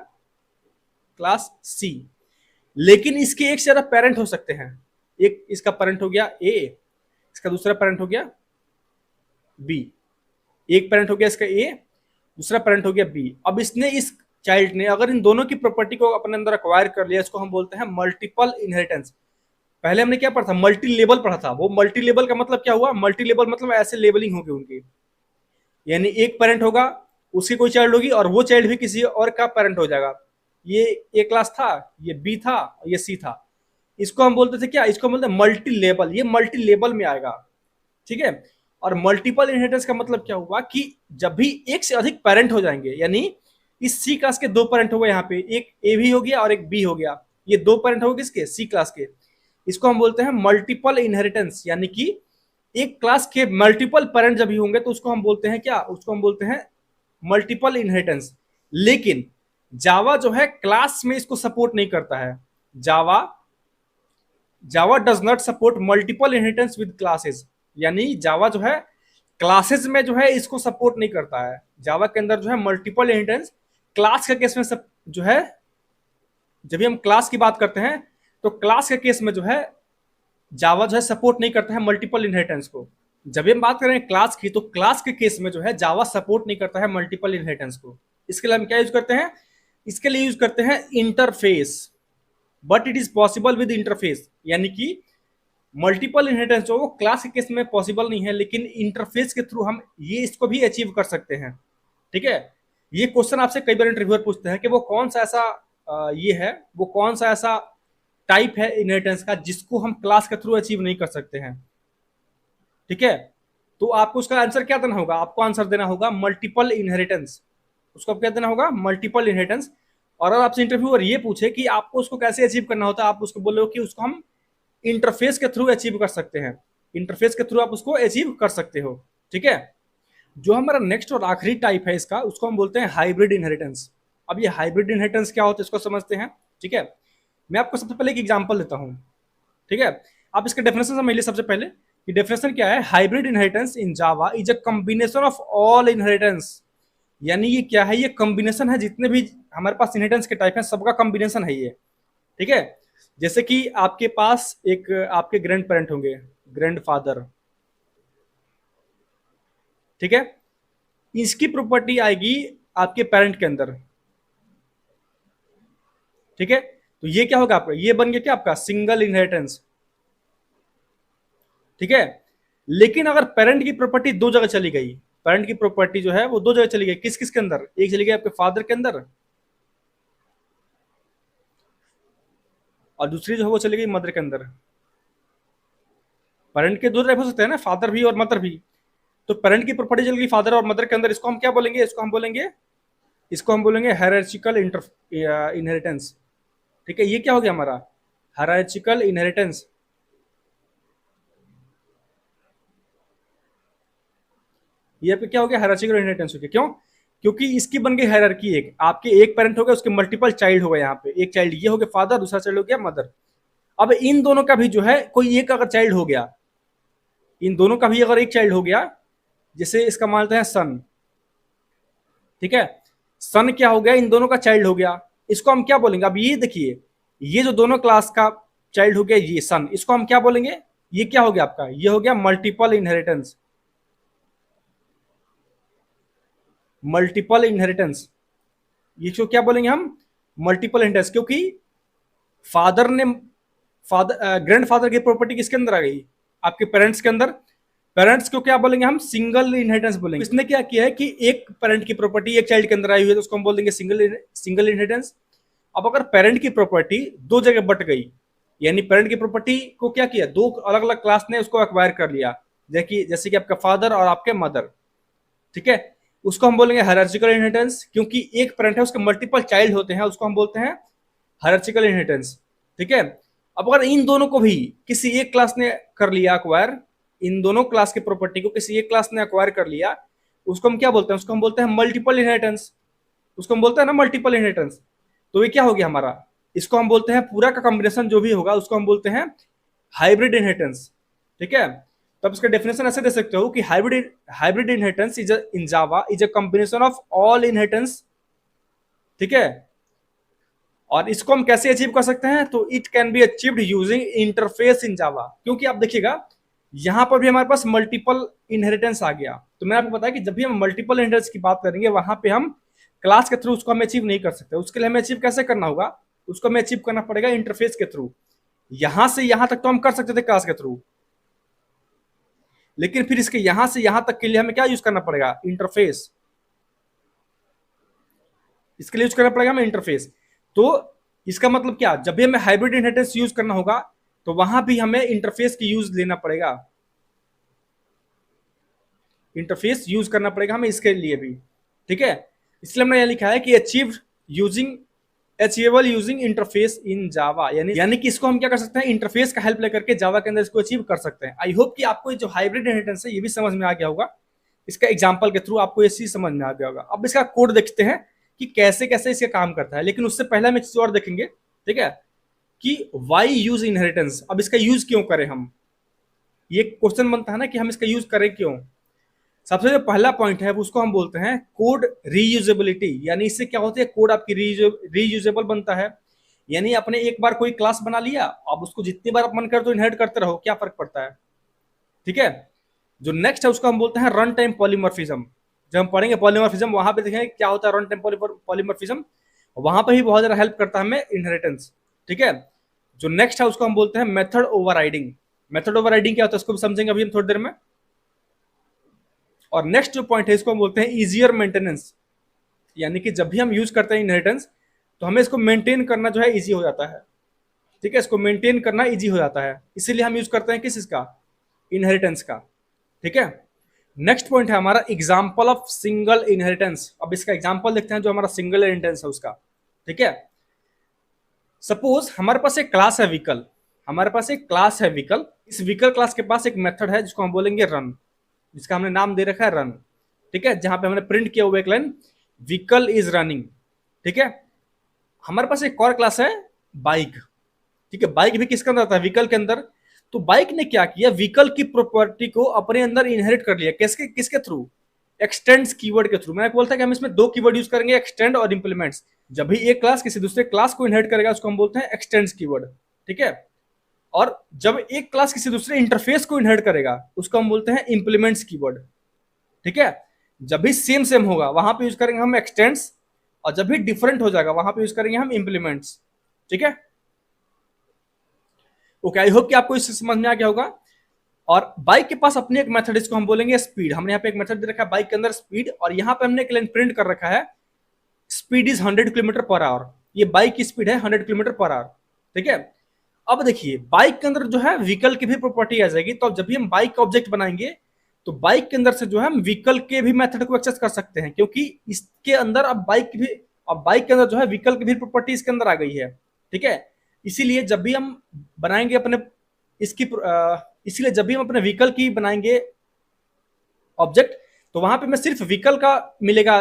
क्लास सी, लेकिन इसके एक से ज्यादा पेरेंट हो सकते हैं। एक इसका पेरेंट हो गया ए, इसका दूसरा पेरेंट हो गया बी, एक पेरेंट हो गया इसका ए, दूसरा पेरेंट हो गया बी। अब इसने, इस चाइल्ड ने अगर इन दोनों की प्रॉपर्टी को अपने अंदर अक्वायर कर लिया, इसको हम बोलते हैं मल्टीपल इनहेरिटेंस। पहले हमने क्या पढ़ा था, मल्टी लेवल पढ़ा था। वो मल्टी लेवल का मतलब क्या हुआ, मल्टी लेवल मतलब ऐसे लेवलिंग होगी उनकी, यानी एक पेरेंट होगा, उसकी कोई चाइल्ड होगी और वो चाइल्ड भी किसी और का पेरेंट हो जाएगा। ये ए क्लास था, ये बी था, ये सी था। इसको हम बोलते थे क्या, इसको हम बोलते हैं मल्टी लेवल, ये मल्टी लेवल में आएगा, ठीक है। और मल्टीपल इनहेरिटेंस का मतलब क्या हुआ कि जब भी एक से अधिक पेरेंट हो जाएंगे, यानी इस सी क्लास के दो पेरेंट हो गए, यहाँ पे एक ए भी हो गया और एक बी हो गया, ये दो पेरेंट हो गए किसके, सी क्लास के। इसको हम बोलते हैं मल्टीपल इनहेरिटेंस, यानी कि एक क्लास के मल्टीपल पेरेंट जब भी होंगे तो उसको हम बोलते हैं क्या, उसको हम बोलते हैं मल्टीपल इनहेरिटेंस। लेकिन जावा जो है क्लास में इसको सपोर्ट नहीं करता है। Java Java does not support multiple inheritance with classes, यानी जावा जो है क्लासेस में जो है इसको सपोर्ट नहीं करता है। जावा के अंदर जो है मल्टीपल इनहेरिटेंस क्लास के केस में सब जो है, जब भी हम क्लास की बात करते हैं तो क्लास के केस में जो है जावा जो है सपोर्ट नहीं करता है मल्टीपल इनहेरिटेंस को। जब भी हम बात करें क्लास की, तो क्लास के केस में जो है जावा सपोर्ट नहीं करता है मल्टीपल इनहेरिटेंस को। इसके लिए हम क्या यूज करते हैं, इसके लिए यूज करते हैं interface, but it is possible with interface, यानी कि मल्टीपल इनहेरिटेंस जो वो क्लास के केस में पॉसिबल नहीं है, लेकिन इंटरफेस के थ्रू हम ये इसको भी अचीव कर सकते हैं, ठीक है। ये क्वेश्चन आपसे कई बार इंटरव्यूअर पूछते हैं कि वो कौन सा ऐसा ये है, वो कौन सा ऐसा टाइप है इनहेरिटेंस का जिसको हम क्लास के थ्रू अचीव नहीं कर सकते हैं, ठीक है। तो आपको उसका आंसर क्या देना होगा, आपको आंसर देना होगा मल्टीपल इनहेरिटेंस। उसको क्या देना होगा, मल्टीपल इनहेरिटेंस। और अगर आपसे इंटरव्यूअर ये पूछे कि आपको उसको कैसे अचीव करना होता है, आप उसको बोलो कि उसको हम इंटरफेस के थ्रू अचीव कर सकते हैं, इंटरफेस के थ्रू आप उसको अचीव कर सकते हो, ठीक है। जो हमारा नेक्स्ट और आखिरी टाइप है इसका, उसको हम बोलते हैं हाइब्रिड इनहेरिटेंस। अब ये हाइब्रिड इनहेरिटेंस क्या होता है इसको समझते हैं, ठीक है। मैं आपको सबसे पहले एक एग्जांपल देता हूं, ठीक है। आप इसका डेफिनेशन समझ लीजिए सबसे पहले कि डेफिनेशन क्या है। Hybrid inheritance in Java is a combination of all inheritance, यानी ये क्या है, ये कॉम्बिनेशन है, जितने भी हमारे पास इनहेरिटेंस के टाइप हैं सबका कॉम्बिनेशन है ये, ठीक है। जैसे कि आपके पास एक आपके ग्रैंड पेरेंट होंगे, ग्रैंड फादर, ठीक है। इसकी प्रॉपर्टी आएगी आपके पेरेंट के अंदर, ठीक है। तो ये क्या होगा आपका, ये बन गया क्या आपका सिंगल इनहेरिटेंस, ठीक है। लेकिन अगर पेरेंट की प्रॉपर्टी दो जगह चली गई, पेरेंट की प्रॉपर्टी जो है वो दो जगह चली गई, किस किस के अंदर, एक चली गई आपके फादर के अंदर और दूसरी जो है वो चली गई मदर के अंदर। पेरेंट के दो टाइप हो सकते हैं ना, फादर भी और मदर भी। तो पेरेंट की प्रॉपर्टी चली गई फादर और मदर के अंदर, इसको हम क्या बोलेंगे, इसको हम बोलेंगे हायरार्चिकल इनहेरिटेंस, ठीक है। ये क्या हो गया हमारा हायरार्चिकल इनहेरिटेंस। ये पे क्या हो गया, हायरार्चिकल इनहेरिटेंस हो गया। क्यों, क्योंकि इसकी बन गई हायरार्की, एक आपके एक पेरेंट हो गया, उसके मल्टीपल चाइल्ड हो गए, यहाँ पे एक चाइल्ड ये हो गया फादर, दूसरा चाइल्ड हो गया मदर। अब इन दोनों का भी जो है कोई एक अगर चाइल्ड हो गया, इन दोनों का भी अगर एक चाइल्ड हो गया, जैसे इसका मानते हैं सन, ठीक है। सन क्या हो गया, इन दोनों का चाइल्ड हो गया, इसको हम क्या बोलेंगे। अब ये देखिए, ये जो दोनों क्लास का चाइल्ड हो गया ये सन, इसको हम क्या बोलेंगे, ये क्या हो गया आपका, ये हो गया मल्टीपल इनहेरिटेंस, मल्टीपल इनहेरिटेंस। ये जो क्या बोलेंगे हम, मल्टीपल इनहेरिटेंस, क्योंकि फादर ने फादर ग्रैंड फादर की प्रॉपर्टी किसके अंदर आ गई, आपके पेरेंट्स के अंदर। पेरेंट्स को क्या बोलेंगे हम? सिंगल इनहेरिटेंस बोलेंगे। इसने क्या किया है कि एक पेरेंट की प्रॉपर्टी एक चाइल्ड के अंदर आई हुई है, तो उसको हम बोल देंगे सिंगल इनहेरिटेंस। अब अगर पेरेंट की प्रॉपर्टी दो जगह बट गई, यानी पेरेंट की प्रॉपर्टी को क्या किया, दो अलग अलग क्लास ने उसको एक्वायर कर लिया, जैसे कि आपका फादर और आपके मदर, ठीक है, उसको हम बोलेंगे हायरार्चिकल इनहेरिटेंस। क्योंकि एक पेरेंट है, उसके मल्टीपल चाइल्ड होते हैं, उसको हम बोलते हैं हायरार्चिकल इनहेरिटेंस, ठीक है। अब अगर इन दोनों को भी किसी एक क्लास ने कर लिया एक्वायर, इन दोनों क्लास की प्रॉपर्टी को किसी एक क्लास ने एक्वायर कर लिया, उसको हम क्या बोलते हैं? उसको हम बोलते हैं मल्टीपल इनहेरिटेंस। उसको हम बोलते हैं ना मल्टीपल इनहेरिटेंस। तो ये क्या हो गया हमारा? इसको हम बोलते हैं पूरा का कॉम्बिनेशन जो भी होगा उसको हम बोलते हैं हाइब्रिड इनहेरिटेंस, ठीक है। तो आप इसका डेफिनेशन ऐसे दे सकते हो कि hybrid inheritance is in Java is a combination of all inheritance, ठीक है। और इसको हम कैसे अचीव कर सकते हैं? तो it can be achieved using interface in Java. क्योंकि आप देखिएगा यहां पर भी हमारे पास मल्टीपल इनहेरिटेंस आ गया। तो मैंने आपको बताया कि जब भी हम मल्टीपल इनहेरिटेंस की बात करेंगे वहां पे हम क्लास के थ्रू उसको हम अचीव नहीं कर सकते। उसके लिए हमें अचीव कैसे करना होगा? उसको हमें अचीव करना पड़ेगा इंटरफेस के थ्रू। यहां से यहां तक तो हम कर सकते थे क्लास के थ्रू, लेकिन फिर इसके यहां से यहां तक के लिए हमें क्या यूज करना पड़ेगा? इंटरफेस। इसके लिए यूज करना पड़ेगा हमें इंटरफेस। तो इसका मतलब क्या? जब भी हमें हाइब्रिड इनहेरिटेंस यूज करना होगा तो वहां भी हमें इंटरफेस की यूज लेना पड़ेगा, इंटरफेस यूज करना पड़ेगा हमें इसके लिए भी, ठीक है। इसलिए हमने यह लिखा है कि achieve using achievable using interface in Java, यानी कि इसको हम क्या कर सकते हैं? इंटरफेस का हेल्प लेकर के जावा के अंदर इसको अचीव कर सकते हैं। आई होप कि आपको जो हाइब्रिड इनहेरिटेंस है ये भी समझ में आ गया होगा। इसका एग्जाम्पल के थ्रू आपको ये चीज समझ में आ गया होगा। अब इसका कोड देखते हैं कि कैसे कैसे इसका काम करता है, लेकिन उससे पहले हम एक चीज और देखेंगे, ठीक है, कि वाई यूज इनहेरिटेंस। अब इसका यूज क्यों करें हम? ये क्वेश्चन बनता है ना कि हम इसका यूज करें क्यों। सबसे जो पहला पॉइंट है उसको हम बोलते हैं कोड रीयूजेबिलिटी। यानी इससे क्या होती है? कोड आपकी रीयूजेबल बनता है। यानी आपने एक बार कोई क्लास बना लिया, अब उसको जितनी बार आप मन कर तो इनहेरिट करते रहो, क्या फर्क पड़ता है, ठीक है। जो नेक्स्ट है उसको हम बोलते हैं रन टाइम पॉलीमॉर्फिज्म। जब हम पढ़ेंगे पॉलीमॉर्फिज्म वहां पे देखेंगे क्या होता है रन टाइम पॉलीमॉर्फिज्म। वहां पे भी बहुत ज्यादा हेल्प करता है हमें इनहेरिटेंस, ठीक है। जो नेक्स्ट है उसको हम बोलते हैं मेथड ओवरराइडिंग। मेथड ओवरराइडिंग क्या होता है उसको भी समझेंगे अभी हम थोड़ी देर में। और नेक्स्ट जो पॉइंट है इसको हम बोलते हैं इजियर मेंटेनेंस। यानी कि जब भी हम यूज करते हैं इनहेरिटेंस तो हमें इसको मेंटेन करना जो है इजी हो जाता है, ठीक है। इसको मेंटेन करना इजी हो जाता है, इसीलिए हम यूज करते हैं किस इसका? इनहेरिटेंस का, ठीक है। नेक्स्ट पॉइंट है हमारा एग्जाम्पल ऑफ सिंगल इनहेरिटेंस। अब इसका एग्जाम्पल देखते हैं जो हमारा सिंगल इनहेरिटेंस है उसका, ठीक है। सपोज हमारे पास एक क्लास है व्हीकल, हमारे पास एक क्लास है व्हीकल। इस व्हीकल क्लास के पास एक मेथड है जिसको हम बोलेंगे रन, जिसका हमने नाम दे रखा है रन, ठीक है। जहां पे हमने प्रिंट किया हुआ एक लाइन व्हीकल इज रनिंग, ठीक है। हमारे पास एक और क्लास है बाइक, ठीक है। बाइक भी किसके अंदर आता है? व्हीकल के अंदर। तो बाइक ने क्या किया? व्हीकल की प्रॉपर्टी को अपने अंदर इनहेरिट कर लिया। किसके किसके थ्रू? एक्सटेंड्स कीवर्ड के थ्रू। मैंने बोलता कि हम इसमें दो कीवर्ड यूज करेंगे, एक्सटेंड और इंप्लीमेंट्स। जब भी एक क्लास किसी दूसरे क्लास को इनहेरिट करेगा उसको हम बोलते हैं एक्सटेंड्स कीवर्ड, ठीक है। और जब एक क्लास किसी दूसरे इंटरफेस को इनहेरिट करेगा उसको हम बोलते हैं इंप्लीमेंट्स कीवर्ड, ठीक है। जब भी सेम सेम होगा वहां पे यूज करेंगे हम एक्सटेंड्स, और जब भी डिफरेंट हो जाएगा वहां पे यूज करेंगे हम इंप्लीमेंट्स, ठीक है। ओके, आई होप कि आपको इससे समझ में आ गया होगा। और बाइक के पास अपनी एक मेथड, इसको हम बोलेंगे स्पीड। हमने यहाँ पे एक मेथड दे रखा है बाइक के अंदर स्पीड, और यहाँ पे हमने एक लाइन प्रिंट कर रखा है speed is 100 kilometre per hour. ये बाइक की स्पीड है 100 किलोमीटर पर आवर, ठीक है। अब देखिए बाइक के अंदर जो है व्हीकल की भी प्रॉपर्टी आ जाएगी। तो जब भी हम बाइक का ऑब्जेक्ट बनाएंगे तो बाइक के अंदर से जो है हम व्हीकल के भी मेथड को एक्सेस कर सकते हैं, क्योंकि इसके अंदर अब बाइक की भी, अब बाइक के अंदर जो है व्हीकल की भी प्रॉपर्टी इसके अंदर आ गई है, ठीक है। इसीलिए जब भी हम बनाएंगे अपने इसकी इसीलिए जब भी हम अपने व्हीकल की बनाएंगे ऑब्जेक्ट तो वहां पे हमें सिर्फ व्हीकल का मिलेगा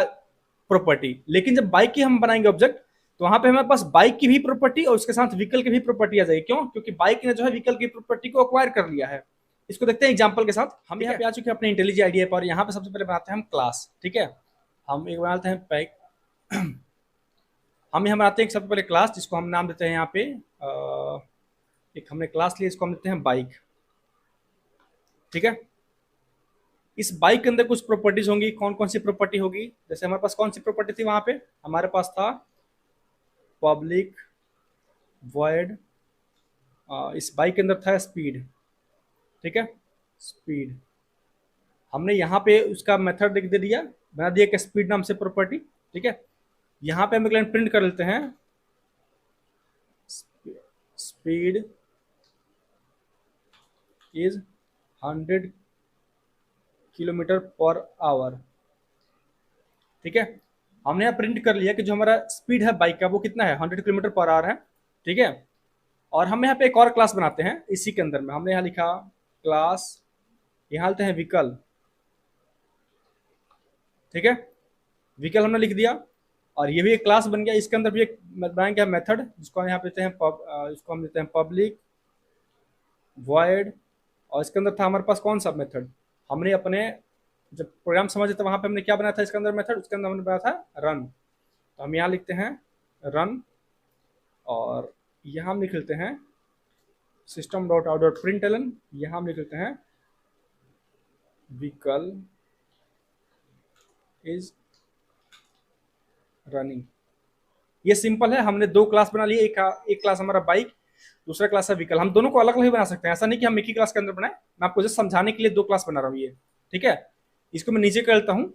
प्रॉपर्टी, लेकिन जब बाइक की हम बनाएंगे ऑब्जेक्ट तो वहां पे हमारे पास बाइक की भी प्रॉपर्टी और उसके साथ व्हीकल की भी प्रॉपर्टी आ जाएगी। क्यों? क्योंकि बाइक ने जो है व्हीकल की प्रॉपर्टी को अक्वायर कर लिया है। इसको देखते हैं एग्जांपल के साथ। हम यहाँ पे आ चुके हैं अपने इंटेलिजेंट आईडिया पर। यहाँ पे सबसे पहले बनाते हैं हम क्लास, ठीक है। हम एक बनाते हैं पैक हम यहाँ बनाते हैं सबसे पहले क्लास जिसको हम नाम देते हैं यहाँ पे एक हमने क्लास लिया इसको हम देते हैं बाइक, ठीक है। इस बाइक के अंदर कुछ प्रॉपर्टीज होंगी। कौन कौन सी प्रॉपर्टी होगी? जैसे हमारे पास कौन सी प्रॉपर्टी थी वहां पे? हमारे पास था पब्लिक वॉइड, इस बाइक के अंदर था स्पीड, ठीक है, स्पीड। हमने यहाँ पे उसका मेथड लिख दे दिया, बना दिया कि स्पीड नाम से प्रॉपर्टी। ठीक है, यहाँ पे हम एक लाइन प्रिंट कर लेते हैं, स्पीड इज 100 km/h। ठीक है, हमने यहाँ प्रिंट कर लिया कि जो हमारा स्पीड है बाइक का वो कितना है, 100 km/h है। ठीक है, और हम यहाँ पे एक और क्लास बनाते हैं इसी के अंदर में, हमने यहाँ लिखा क्लास, यहाँ लेते हैं व्हीकल। ठीक है, व्हीकल हमने लिख दिया, और ये भी एक क्लास बन गया। इसके अंदर भी एक बनाएंगे मेथड, जिसको हम यहाँ पे देते हैं इसको हम देते हैं पब्लिक वॉइड। और इसके अंदर था हमारे पास कौन सा मेथड, हमने अपने जब प्रोग्राम समझे तो वहाँ पे हमने क्या बनाया था इसके अंदर मेथड, उसके अंदर हमने बनाया था रन। तो हम यहाँ लिखते हैं रन, और यहाँ हम लिख लेते हैं system dot out dot print ln, यहाँ हम लिख लेते हैं व्हीकल इज रनिंग। ये सिंपल है, हमने दो क्लास बना लिए, एक क्लास हमारा बाइक, दूसरा क्लास है व्हीकल। हम दोनों को अलग अलग ही बना सकते हैं, ऐसा नहीं कि हम एक ही क्लास के अंदर बनाए। मैं आपको जस्ट समझाने के लिए दो क्लास बना रहा हूँ ये। ठीक है, इसको मैं नीचे कर लेता हूँ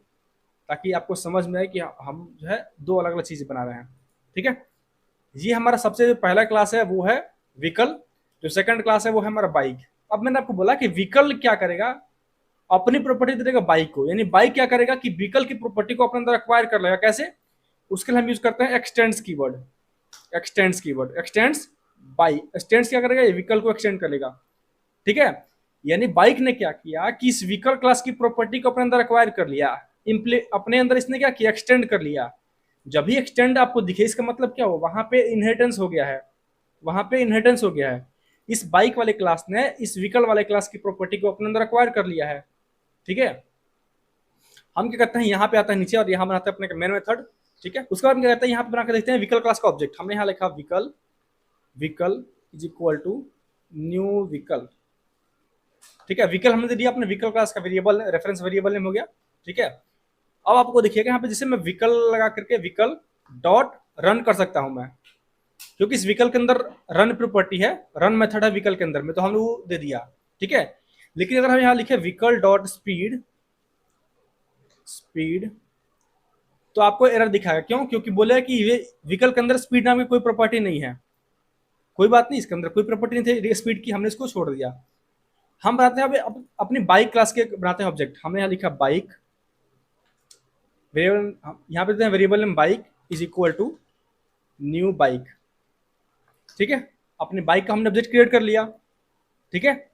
ताकि आपको समझ में आए कि हम जो है दो अलग अलग चीजें बना रहे हैं। ठीक है, ये हमारा सबसे पहला क्लास है वो है व्हीकल, जो सेकंड क्लास है वो है हमारा बाइक। अब मैंने आपको बोला कि व्हीकल क्या करेगा, अपनी प्रॉपर्टी दे देगा बाइक को, यानी बाइक क्या करेगा कि व्हीकल की प्रॉपर्टी को अपने अंदर एक्वायर कर लेगा। कैसे, उसके लिए हम यूज करते हैं x tends keyword. X tends by, x tends क्या करेगा, ये व्हीकल को एक्सटेंड करेगा। ठीक है, यानी बाइक ने क्या किया कि इस व्हीकल क्लास की प्रॉपर्टी को अपने अंदर एक्वायर कर लिया, अपने अंदर इसने क्या किया, एक्सटेंड कर लिया। जब भी एक्सटेंड आपको दिखे इसका मतलब क्या हो, वहां पे इनहेरिटेंस हो गया है, वहां पे इनहेरिटेंस हो गया है। इस बाइक वाले क्लास ने इस व्हीकल वाले क्लास की प्रॉपर्टी को अपने अंदर एक्वायर कर लिया है। ठीक है, हम क्या करते हैं, यहाँ पे आता है नीचे और यहाँ बनाते हैं अपने मेन मेथड। ठीक है, उसके बाद हम क्या करते हैं, यहाँ पे बना के देखते हैं व्हीकल क्लास का ऑब्जेक्ट। हमने यहाँ लिखा vehicle, vehicle is equal to new vehicle. ठीक है, व्हीकल हमने दे दिया अपने व्हीकल क्लास का वेरिएबल, रेफरेंस वेरिएबल नेम हो गया। ठीक है, अब आपको देखिएगा यहाँ पे जैसे मैं व्हीकल लगा करके व्हीकल डॉट रन कर सकता हूं मैं, क्योंकि इस व्हीकल के अंदर रन प्रॉपर्टी है, रन मेथड है व्हीकल के अंदर में, तो हमने वो दे दिया। ठीक है, लेकिन अगर हम यहाँ लिखे व्हीकल डॉट स्पीड, स्पीड, तो आपको एरर दिखाएगा। क्यों, क्योंकि बोले कि ये व्हीकल के अंदर स्पीड नाम की कोई प्रॉपर्टी नहीं है। कोई बात नहीं, इसके अंदर कोई प्रॉपर्टी नहीं थी स्पीड की, हमने इसको छोड़ दिया। हम बनाते हैं अपनी बाइक क्लास के बनाते हैं ऑब्जेक्ट। हमने यहाँ लिखा बाइक, वेरिएबल यहाँ पे देते हैं variable name bike is equal to new bike. ठीक है, अपने बाइक का हमने ऑब्जेक्ट क्रिएट कर लिया। ठीक है,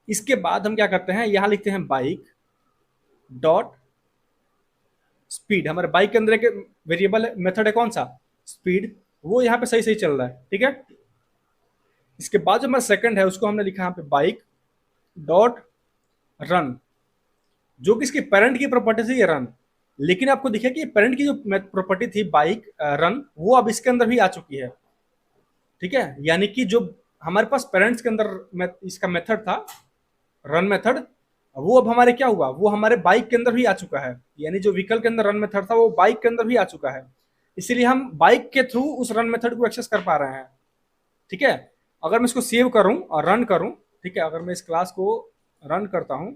इसके बाद हम क्या करते हैं, यहाँ लिखते हैं बाइक डॉट स्पीड। हमारे बाइक के अंदर एक वेरिएबल मेथड है कौन सा, स्पीड, वो यहाँ पे सही सही चल रहा है। ठीक है, इसके बाद जो हमारा सेकंड है उसको हमने लिखा यहाँ पे बाइक डॉट रन, जो कि इसकी पेरेंट की प्रॉपर्टी थी ये रन। लेकिन आपको दिखे कि पेरेंट की जो प्रॉपर्टी थी बाइक रन, वो अब इसके अंदर भी आ चुकी है। ठीक है, यानी कि जो हमारे पास पेरेंट्स के अंदर इसका मेथड था रन मेथड, वो अब हमारे क्या हुआ, वो हमारे बाइक के अंदर भी आ चुका है। यानी जो व्हीकल के अंदर रन मेथड था वो बाइक के अंदर भी आ चुका है, इसीलिए हम बाइक के थ्रू उस रन मेथड को एक्सेस कर पा रहे हैं। ठीक है, अगर मैं इसको सेव करूं और रन करूं, ठीक है, अगर मैं इस क्लास को रन करता हूं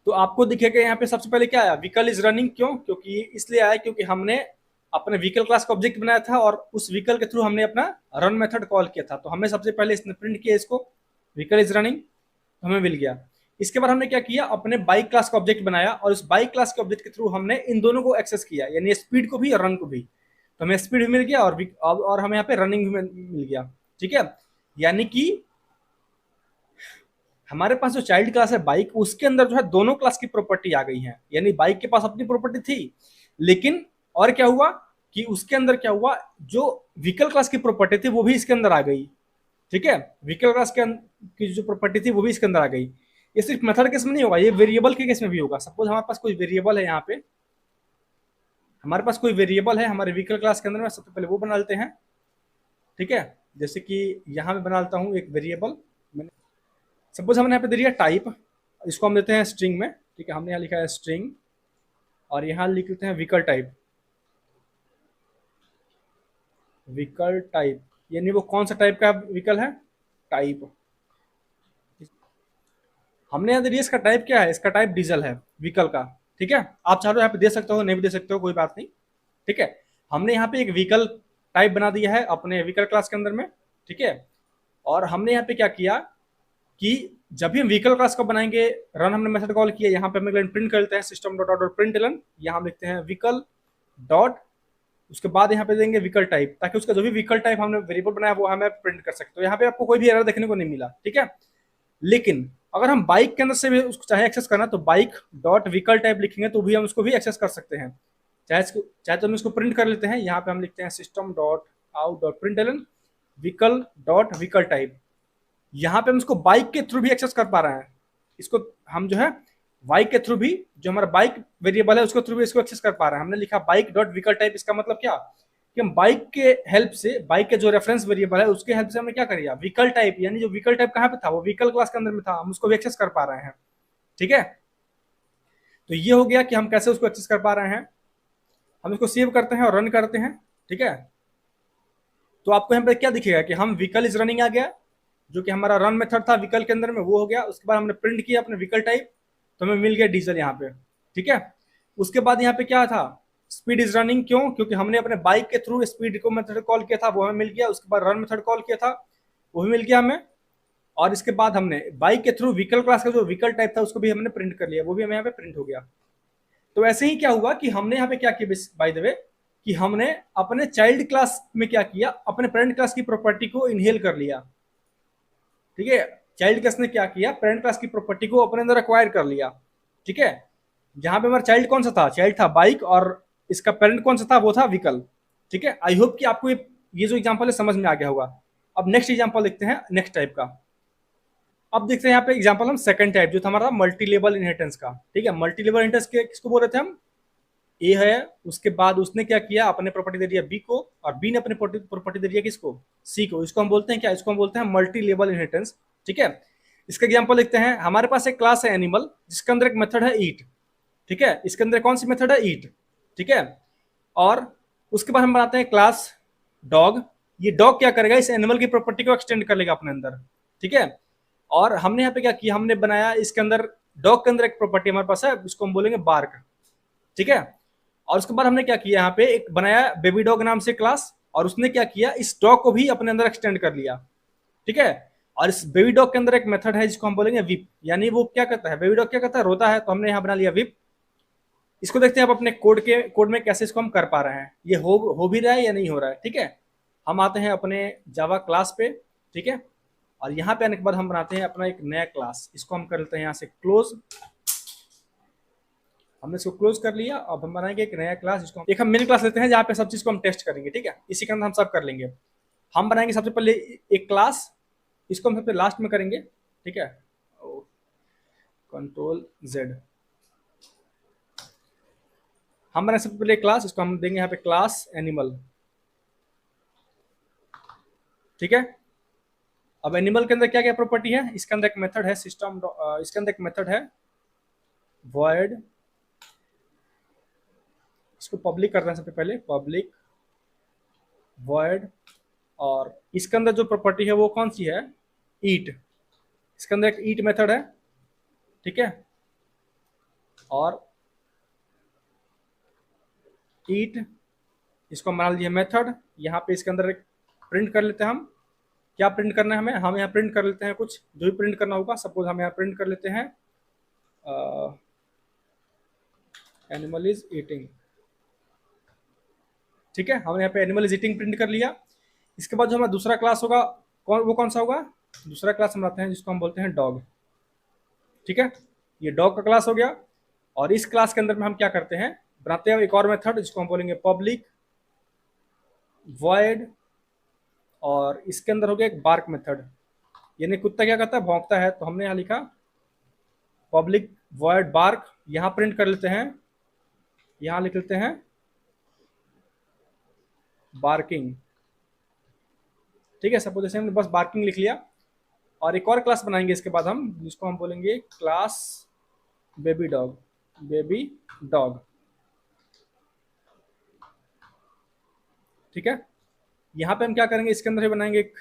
तो आपको दिखेगा यहाँ पे सबसे पहले क्या आया, व्हीकल इज रनिंग। क्यों, क्योंकि इसलिए आया क्योंकि हमने अपने व्हीकल क्लास का ऑब्जेक्ट बनाया था और उस व्हीकल के थ्रू हमने अपना रन मेथड कॉल किया था। तो हमने सबसे पहले इसने प्रिंट किया इसको व्हीकल इज रनिंग, तो हमें मिल गया। इसके बाद हमने क्या किया, अपने बाइक क्लास का ऑब्जेक्ट बनाया और उस बाइक क्लास के ऑब्जेक्ट के थ्रू हमने इन दोनों को एक्सेस किया, यानी स्पीड को भी और रन को भी। तो हमें स्पीड भी मिल गया और हमें यहाँ पे रनिंग भी मिल गया। ठीक है, यानी कि हमारे पास जो चाइल्ड क्लास है बाइक, उसके अंदर जो है दोनों क्लास की प्रॉपर्टी आ गई है। यानी बाइक के पास अपनी प्रॉपर्टी थी, लेकिन और क्या हुआ कि उसके अंदर क्या हुआ, जो व्हीकल क्लास की प्रॉपर्टी थी वो भी इसके अंदर आ गई। ठीक है, व्हीकल क्लास की जो प्रॉपर्टी थी वो भी इसके अंदर आ गई। ये सिर्फ मेथड केस में नहीं होगा, ये वेरिएबल के केस में भी होगा। सपोज हमारे पास कोई वेरिएबल है, यहाँ पे हमारे पास कोई वेरिएबल है हमारे व्हीकल क्लास के अंदर में, सबसे पहले वो बना लेते हैं। ठीक है, जैसे कि यहाँ मैं बना लेता हूँ एक वेरिएबल, सपोज हमने यहाँ पे दे दिया टाइप, इसको हम देते हैं स्ट्रिंग में। ठीक है, हमने यहाँ लिखा है स्ट्रिंग और यहाँ लिख लेते हैं व्हीकल टाइप। व्हीकल टाइप यानी वो कौन सा टाइप का व्हीकल है, टाइप। हमने यहाँ दे दिया, इसका टाइप क्या है, इसका टाइप डीजल है, व्हीकल का। ठीक है, आप चाहो यहाँ पे दे सकते हो, नहीं भी दे सकते हो, कोई बात नहीं। ठीक है, हमने यहाँ पे एक व्हीकल टाइप बना दिया है अपने व्हीकल क्लास के अंदर में। ठीक है, और हमने यहाँ पे क्या किया कि जब भी हम व्हीकल क्लास को बनाएंगे, रन हमने मेथड कॉल किया, यहाँ पे हम प्रिंट कर लेते हैं system dot out print ln, यहाँ हम लिखते हैं व्हीकल डॉट, उसके बाद यहाँ पे देंगे व्हीकल टाइप, ताकि उसका जो भी व्हीकल टाइप हमने वेरिएबल बनाया वो हमें प्रिंट कर सकते हो। यहाँ पे आपको कोई भी एरर देखने को नहीं मिला। ठीक है, लेकिन अगर हम बाइक के अंदर से भी उसको चाहे एक्सेस करना, तो बाइक डॉट व्हीकल टाइप लिखेंगे तो भी हम उसको भी एक्सेस कर सकते हैं। चाहे तो हम इसको प्रिंट कर लेते हैं, यहाँ पे हम लिखते हैं system dot out dot print ln vehicle dot vehicle type. यहाँ पे हम इसको बाइक के थ्रू भी एक्सेस कर पा रहे हैं, इसको हम जो है बाइक के थ्रू भी, जो हमारा बाइक वेरिएबल है उसके थ्रू भी इसको एक्सेस कर पा रहे हैं। हमने लिखा बाइक डॉट व्हीकल टाइप, इसका मतलब क्या कि हम बाइक के हेल्प से, बाइक के जो रेफरेंस वेरिएबल है उसके हेल्प से हमने क्या कर दिया, व्हीकल टाइप, यानी जो व्हीकल टाइप कहाँ पे था, वो व्हीकल क्लास के अंदर में था, हम उसको भी एक्सेस कर पा रहे हैं। ठीक है, तो ये हो गया कि हम कैसे उसको एक्सेस कर पा रहे हैं। हम इसको सेव करते हैं और रन करते हैं। ठीक है, तो आपको यहाँ पे क्या दिखेगा कि हम व्हीकल इज रनिंग आ गया, जो कि हमारा रन मेथड था व्हीकल के अंदर में, वो हो गया। उसके बाद हमने प्रिंट किया अपने व्हीकल टाइप, तो हमें मिल गया डीजल यहाँ पे। ठीक है, उसके बाद यहाँ पे क्या था, स्पीड इज रनिंग, क्यों, क्योंकि हमने अपने बाइक के थ्रू स्पीड को मेथड कॉल किया था, वो हमें मिल गया। उसके बाद रन मेथड कॉल किया था, वो भी मिल गया हमें। और इसके बाद हमने बाइक के थ्रू व्हीकल क्लास का जो व्हीकल टाइप था उसको भी हमने प्रिंट कर लिया, वो भी हमें यहाँ पे प्रिंट हो गया। तो ऐसे ही क्या हुआ कि हमने यहाँ पे क्या किया बाय द वे, कि हमने अपने चाइल्ड क्लास में क्या किया, अपने पेरेंट क्लास की प्रॉपर्टी को इनहेल कर लिया। ठीक है, चाइल्ड क्लास ने क्या किया, पेरेंट क्लास की प्रॉपर्टी को अपने अंदर एक्वायर कर लिया। ठीक है, जहां पे हमारा चाइल्ड कौन सा था, चाइल्ड था बाइक, और इसका पेरेंट कौन सा था, वो था व्हीकल। ठीक है, आई होप कि आपको ये जो एग्जांपल है समझ में आ गया होगा। अब नेक्स्ट एग्जांपल देखते हैं, नेक्स्ट टाइप का। अब देखते हैं यहाँ पे एग्जांपल हम सेकंड टाइप, जो था हमारा मल्टी लेवल इनहेरिटेंस का। ठीक है, मल्टी लेवल इनहेरिटेंस के किसको बोल रहे थे हम, ए है, उसके बाद उसने क्या किया, अपने प्रॉपर्टी दे दिया बी को, और बी ने अपने प्रॉपर्टी दे दिया किसको, सी को। इसको हम बोलते हैं क्या, इसको हम बोलते हैं मल्टी लेवल इनहेरिटेंस। ठीक है, इसका एग्जांपल लिखते हैं। हमारे पास एक क्लास है एनिमल, जिसके अंदर एक मेथड है ईट। ठीक है, इसके अंदर कौन सी मेथड है, ईट। ठीक है, और उसके बाद हम बनाते हैं क्लास डॉग। ये डॉग क्या करेगा, इस एनिमल की प्रॉपर्टी को एक्सटेंड कर लेगा अपने अंदर। ठीक है, और हमने यहाँ पे क्या किया, हमने बनाया इसके अंदर, डॉग के अंदर एक प्रॉपर्टी हमारे पास है, इसको हम बोलेंगे बार्क। ठीक है, और उसके बाद हमने क्या किया, यहाँ पे एक बनाया बेबी डॉग नाम से क्लास, और उसने क्या किया, इस डॉग को भी अपने अंदर एक्सटेंड कर लिया। ठीक है, और इस बेबी डॉग के अंदर एक मेथड है जिसको हम बोलेंगे विप, यानी वो क्या करता है, बेबी डॉग क्या करता है, रोता है, तो हमने यहाँ बना लिया विप। इसको देखते हैं आप अपने कोड में कैसे इसको हम कर पा रहे हैं, ये हो भी रहा है या नहीं हो रहा है। ठीक है, हम आते हैं अपने जावा क्लास पे। ठीक है, और यहाँ पे आने के बाद हम बनाते हैं अपना एक नया क्लास, इसको हम कर लेते हैं यहाँ से क्लोज। हमने इसको क्लोज कर लिया। अब हम बनाएंगे एक नया क्लास, जिसको एक हम मेन क्लास लेते हैं जहाँ पे सब चीज को हम टेस्ट करेंगे। ठीक है, इसी के अंदर हम सब कर लेंगे। हम बनाएंगे सबसे पहले एक क्लास, इसको हम सबसे लास्ट में करेंगे। ठीक है, कंट्रोल जेड। हम बनाए सबसे पहले क्लास, इसको हम देंगे यहाँ पे क्लास एनिमल। ठीक है, अब एनिमल के अंदर क्या क्या प्रॉपर्टी है, इसके अंदर एक मेथड है सिस्टम, इसके अंदर एक मेथड है void, इसको पब्लिक करना है सबसे पहले, पब्लिक void, और इसके अंदर जो प्रॉपर्टी है वो कौन सी है, ईट। इसके अंदर एक ईट मेथड है। ठीक है, और ईट, इसको हम बना लीजिए मेथड। यहाँ पे इसके अंदर एक प्रिंट कर लेते हैं हम, क्या प्रिंट करना है हमें, हम यहाँ प्रिंट कर लेते हैं कुछ जो भी प्रिंट करना होगा। सपोज हम यहाँ प्रिंट कर लेते हैं एनिमल इज ईटिंग। ठीक है, हमने यहाँ पे एनिमल इज ईटिंग प्रिंट कर लिया। इसके बाद जो हमारा दूसरा क्लास होगा, वो कौन सा होगा, दूसरा क्लास हम लाते हैं जिसको हम बोलते हैं डॉग। ठीक है, ये डॉग का क्लास हो गया। और इस क्लास के अंदर में हम क्या करते हैं, बनाते हैं एक और मेथड जिसको हम बोलेंगे पब्लिक void, और इसके अंदर हो गया एक बार्क मेथड, यानी कुत्ता क्या करता है, भौंकता है। तो हमने यहाँ लिखा पब्लिक void बार्क, यहाँ प्रिंट कर लेते हैं, यहाँ लिख लेते हैं बार्किंग। ठीक है, सपोज जैसे हमने बस बार्किंग लिख लिया। और एक और क्लास बनाएंगे इसके बाद हम, जिसको हम बोलेंगे class baby dog, baby dog. ठीक है, यहाँ पे हम क्या करेंगे, इसके अंदर ही बनाएंगे एक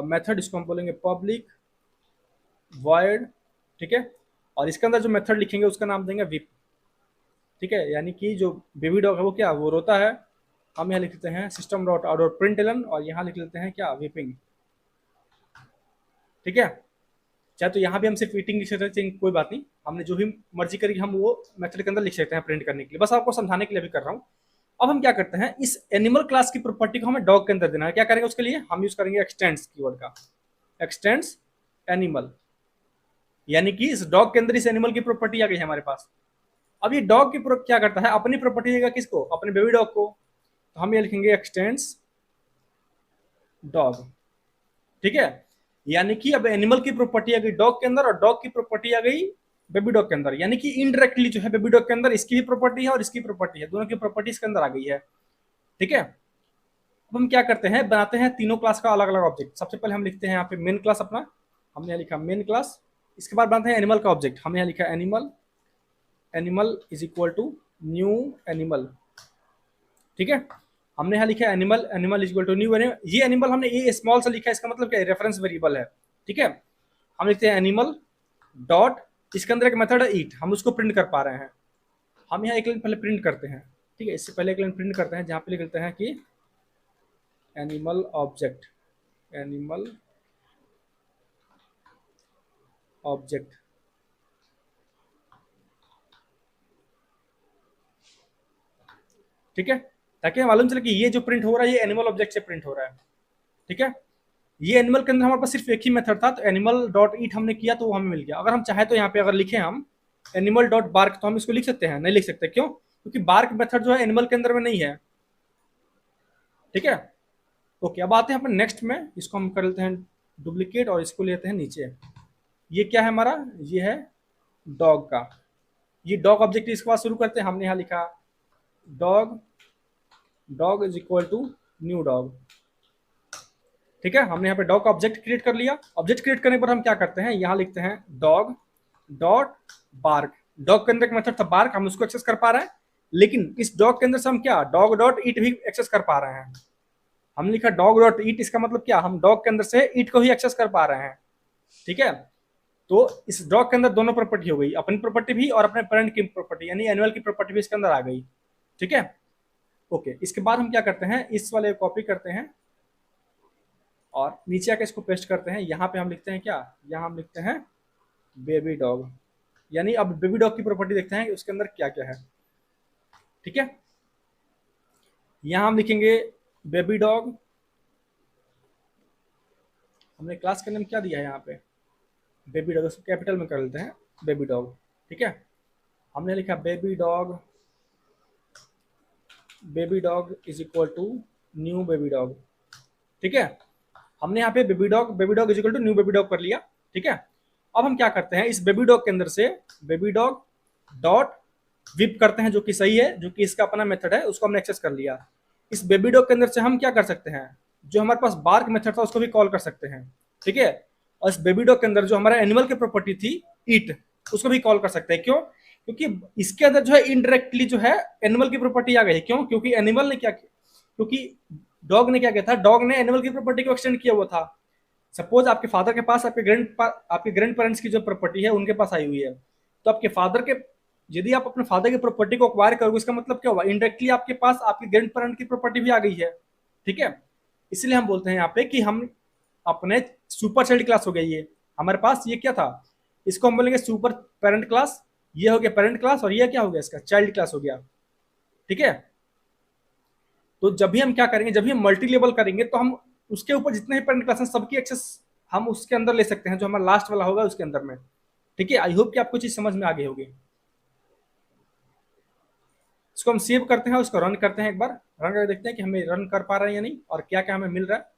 मेथड, इसको हम बोलेंगे पब्लिक void ठीक है। और इसके अंदर जो मेथड लिखेंगे उसका नाम देंगे विप, ठीक है। यानी कि जो बेबी डॉग है वो क्या, वो रोता है, हम यहाँ लिख लेते हैं system dot out dot println, और यहाँ लिख लेते हैं क्या, विपिंग, ठीक है। चाहे तो यहाँ भी हम सिर्फ ईटिंग लिख सकते हैं, कोई बात नहीं, हमने जो भी मर्जी करी हम वो मेथड के अंदर लिख सकते हैं प्रिंट करने के लिए, बस आपको समझाने के लिए भी कर रहा हूँ। अब हम क्या करते हैं, इस एनिमल क्लास की प्रॉपर्टी को हमें डॉग के अंदर देना है। क्या करेंगे उसके लिए, हम यूज करेंगे एक्सटेंड्स कीवर्ड का, एक्सटेंड्स एनिमल, यानी कि इस डॉग के अंदर इस एनिमल की प्रॉपर्टी आ गई है हमारे पास। अब ये डॉग की क्या करता है, अपनी प्रॉपर्टी देगा किसको, अपने बेबी डॉग को, तो हम ये लिखेंगे एक्सटेंड्स डॉग, ठीक है। यानी कि अब एनिमल की प्रॉपर्टी आ गई डॉग के अंदर और डॉग की प्रॉपर्टी आ गई बेबी डॉग के अंदर, यानी कि इनडायरेक्टली जो है बेबी डॉग के अंदर इसकी भी प्रॉपर्टी है और इसकी प्रॉपर्टी है, दोनों की प्रॉपर्टी इसके अंदर आ गई है, ठीक है। अब हम क्या करते हैं, बनाते हैं तीनों क्लास का अलग अलग ऑब्जेक्ट। सबसे पहले हम लिखते हैं यहाँ पे मेन क्लास अपना, हमने यहाँ लिखा मेन क्लास। इसके बाद बनाते हैं एनिमल का ऑब्जेक्ट, हमने यहाँ लिखा animal, animal is equal to new animal, ठीक है। हमने यहाँ लिखा animal, animal is equal to new animal. ये एनिमल हमने ये स्मॉल सा लिखा है, इसका मतलब क्या है, रेफरेंस वेरिएबल है, ठीक है। हम लिखते हैं एनिमल डॉट, इसके अंदर एक मेथड है ईट, हम उसको प्रिंट कर पा रहे हैं। हम यहाँ एक लाइन पहले प्रिंट करते हैं, ठीक है। इससे पहले एक लाइन प्रिंट करते हैं जहाँ पे लिख लेते हैं कि एनिमल ऑब्जेक्ट, एनिमल ऑब्जेक्ट, ठीक है, ताकि हमें मालूम चले कि ये जो प्रिंट हो रहा है ये एनिमल ऑब्जेक्ट से प्रिंट हो रहा है, ठीक है। ये एनिमल के अंदर हमारे पास सिर्फ एक ही मेथड था, तो एनिमल डॉट ईट हमने किया तो वो हमें मिल गया। अगर हम चाहे तो यहाँ पे अगर लिखें हम एनिमल डॉट बार्क, तो हम इसको लिख सकते हैं, नहीं लिख सकते, क्यों, क्योंकि बार्क मेथड जो है एनिमल के अंदर में नहीं है, ठीक है। ओके, अब आते हैं अपन नेक्स्ट में, इसको हम कर लेते हैं डुप्लीकेट और इसको लेते हैं नीचे। ये क्या है हमारा, ये है डॉग का, ये डॉग ऑब्जेक्ट इसके बाद शुरू करते हैं। हमने यहाँ लिखा dog, dog is equal to new dog, ठीक है। हमने यहाँ पे डॉग का ऑब्जेक्ट क्रिएट कर लिया। ऑब्जेक्ट क्रिएट करने पर हम क्या करते हैं, यहाँ लिखते हैं डॉग डॉट बार्क। डॉग के अंदर एक मेथड था बार्क, हम उसको एक्सेस कर पा रहे हैं, लेकिन इस डॉग के अंदर से हम क्या डॉग डॉट ईट भी एक्सेस कर पा रहे हैं। हमने लिखा डॉग डॉट ईट, इसका मतलब क्या, हम डॉग के अंदर से ईट को ही एक्सेस कर पा रहे हैं, ठीक है। तो इस डॉग के अंदर दोनों प्रॉपर्टी हो गई, अपनी प्रॉपर्टी भी और अपने पेरेंट की प्रॉपर्टी यानी एनिमल की प्रॉपर्टी भी इसके अंदर आ गई, ठीक है। ओके, इसके बाद हम क्या करते हैं, इस वाले कॉपी करते हैं और नीचे आके इसको पेस्ट करते हैं। यहाँ पे हम लिखते हैं क्या, यहाँ हम लिखते हैं बेबी डॉग, यानी अब बेबी डॉग की प्रॉपर्टी देखते हैं उसके अंदर क्या क्या है, ठीक है। यहाँ हम लिखेंगे बेबी डॉग, हमने क्लास के नाम क्या दिया है यहाँ पे, बेबी डॉग, उसको कैपिटल में कर लेते हैं बेबी डॉग, ठीक है। हमने लिखा baby dog, baby dog is equal to new baby dog, ठीक है। हमने यहाँ पे baby dog is equal to new baby dog कर लिया, ठीक है। अब हम क्या करते हैं, इस बेबी डॉग के अंदर से बेबी डॉग डॉट विप करते हैं, जो कि सही है, जो कि इसका अपना मेथड है, उसको हमने एक्सेस कर लिया। इस बेबी डॉग के अंदर से हम क्या कर सकते हैं, जो हमारे पास बार्क मेथड था उसको भी कॉल कर सकते हैं, ठीक है। और इस बेबी डॉग के अंदर जो हमारा एनिमल की प्रॉपर्टी थी ईट, उसको भी कॉल कर सकते हैं, क्यों, क्योंकि इसके अंदर जो है इनडायरेक्टली जो है एनिमल की प्रॉपर्टी आ गई है, क्यों, क्योंकि एनिमल ने क्या किया, क्योंकि डॉग ने क्या किया था, डॉग ने एनिमल की प्रॉपर्टी को एक्सटेंड किया हुआ था। सपोज आपके फादर के पास आपके ग्रैंड पेरेंट्स की जो प्रॉपर्टी है उनके पास आई हुई है, तो आपके फादर के, यदि आप अपने फादर की प्रॉपर्टी को अक्वायर करोगे, इसका मतलब क्या हुआ, इनडायरेक्टली आपके पास आपके ग्रैंड पेरेंट की प्रॉपर्टी भी आ गई है, ठीक है। इसलिए हम बोलते हैं यहाँ पे कि हम अपने सुपर चाइल्ड क्लास हो गया, ये हमारे पास ये क्या था, इसको हम बोलेंगे सुपर पेरेंट क्लास, ये हो गया पेरेंट क्लास, और ये क्या हो गया, इसका चाइल्ड क्लास हो गया, ठीक है। तो जब भी हम क्या करेंगे, जब भी हम मल्टी लेवल करेंगे, तो हम उसके ऊपर जितने भी पेरेंट क्लास हैं सबकी एक्सेस हम उसके अंदर ले सकते हैं, जो हमारा लास्ट वाला होगा उसके अंदर में, ठीक है। आई होप कि आपको चीज समझ में आ गई होगी। इसको हम सेव करते हैं, उसको रन करते हैं, एक बार रन करके देखते हैं कि हमें रन कर पा रहे हैं या नहीं, और क्या क्या हमें मिल रहा है।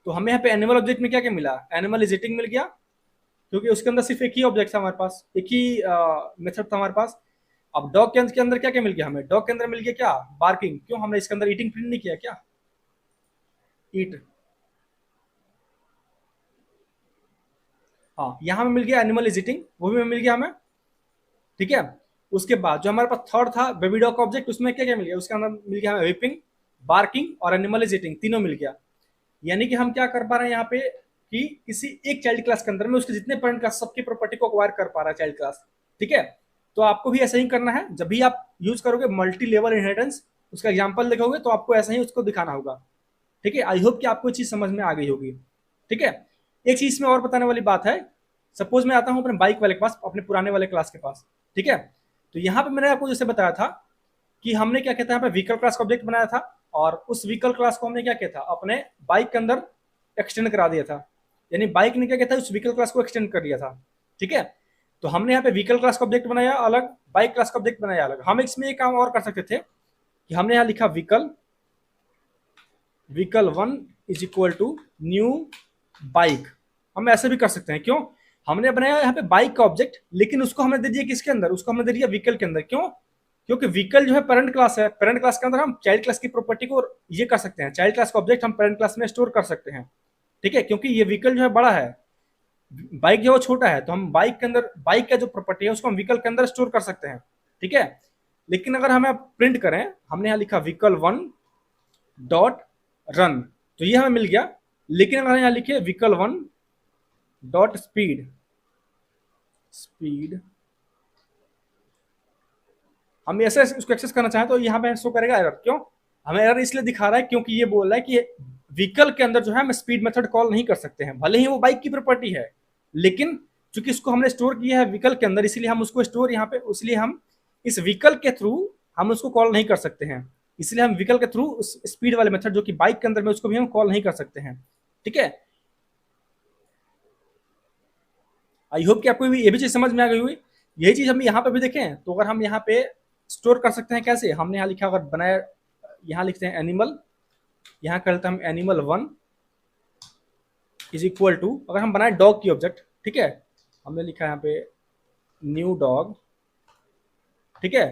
तो हमें यहाँ पे एनिमल ऑब्जेक्ट में क्या क्या मिला, एनिमल इज ईटिंग मिल गया, क्योंकि उसके अंदर सिर्फ एक ही ऑब्जेक्ट था हमारे पास, एक ही मेथड था हमारे पास। अब डॉग के अंदर क्या क्या मिल गया, हमें डॉग के अंदर मिल गया क्या, बार्किंग, क्यों, हमने इसके अंदर ईटिंग प्रिंट नहीं किया क्या, ईट, हाँ, यहाँ में मिल गया एनिमल इज ईटिंग, वो भी मिल गया हमें, ठीक है। उसके बाद जो हमारे पास थर्ड था बेबी डॉग का ऑब्जेक्ट, उसमें क्या क्या मिल गया, उसके अंदर मिल गया हमें विपिंग, बार्किंग और एनिमल इज ईटिंग, तीनों मिल गया। यानी कि हम क्या कर पा रहे हैं यहाँ पे कि किसी एक चाइल्ड क्लास के अंदर में उसके जितने पेरेंट क्लास सबकी प्रॉपर्टी को अक्वायर कर पा रहा है चाइल्ड क्लास। ठीक है, तो आपको भी ऐसा ही करना है। जब भी आप यूज करोगे मल्टी लेवल इनहेरिटेंस, उसका एग्जांपल देखोगे तो आपको ऐसा ही उसको दिखाना होगा। ठीक है, आई होप कि आपको ये चीज समझ में आ गई होगी। ठीक है, एक चीज में और बताने वाली बात है। सपोज मैं आता हूं अपने बाइक वाले के पास, अपने पुराने वाले क्लास के पास। ठीक है, तो यहाँ पे मैंने आपको जैसे बताया था कि हमने क्या किया था, यहाँ पे व्हीकल क्लास का ऑब्जेक्ट बनाया था, और उस व्हीकल क्लास को हमने क्या किया था, अपने बाइक के अंदर एक्सटेंड करा दिया था। यानी बाइक ने क्या किया था, उस व्हीकल क्लास को एक्सटेंड कर दिया था। ठीक है, तो हमने यहाँ पे व्हीकल क्लास का ऑब्जेक्ट बनाया अलग, बाइक क्लास का ऑब्जेक्ट बनाया अलग। हम इसमें एक काम और कर सकते थे कि हमने यहाँ लिखा vehicle 1 is equal to new bike. हम ऐसे भी कर सकते हैं। क्यों, हमने बनाया यहाँ पे बाइक का ऑब्जेक्ट, लेकिन उसको हमने दे दिया किसके अंदर, उसको हमने दे दिया व्हीकल के अंदर। क्यों, क्योंकि व्हीकल जो है पेरेंट क्लास है, पेरेंट क्लास के अंदर हम चाइल्ड क्लास की प्रॉपर्टी को ये कर सकते हैं, चाइल्ड क्लास का ऑब्जेक्ट हम पेरेंट क्लास में स्टोर कर सकते हैं। ठीक है, क्योंकि ये व्हीकल जो है बड़ा है, बाइक जो है छोटा है, तो हम बाइक के अंदर बाइक का जो प्रॉपर्टी है उसको हम व्हीकल के अंदर स्टोर कर सकते हैं। ठीक है, लेकिन अगर हमें प्रिंट करें, हमने यहाँ लिखा व्हीकल 1 डॉट रन, तो ये हमें मिल गया। लेकिन अगर यहाँ लिखे व्हीकल 1 डॉट स्पीड, हम ऐसे उसको एक्सेस करना चाहें तो यहाँ पे शो करेगा एरर। क्यों, हमें एरर इसलिए दिखा रहा है क्योंकि ये बोल रहा है कि व्हीकल के अंदर जो है हम स्पीड मेथड कॉल नहीं कर सकते हैं, भले ही वो बाइक की प्रॉपर्टी है, लेकिन चूंकि इसको हमने स्टोर किया है व्हीकल के अंदर, इसलिए हम उसको स्टोर यहाँ पे, इसलिए हम इस व्हीकल के थ्रू हम उसको कॉल नहीं कर सकते हैं। इसलिए हम व्हीकल के थ्रू उस स्पीड वाले मेथड जो कि बाइक के अंदर में, उसको भी हम कॉल नहीं कर सकते हैं। ठीक है, आई होप कि आपको ये भी चीज समझ में आ गई हुई। यही चीज हम यहाँ पे भी देखें तो अगर हम यहाँ पे स्टोर कर सकते हैं कैसे, हमने यहाँ लिखा, अगर बनाया, यहाँ लिखते हैं एनिमल, यहाँ करते हैं हम एनिमल 1 इज इक्वल टू, अगर हम बनाए डॉग की ऑब्जेक्ट। ठीक है, हमने लिखा यहाँ पे न्यू डॉग। ठीक है,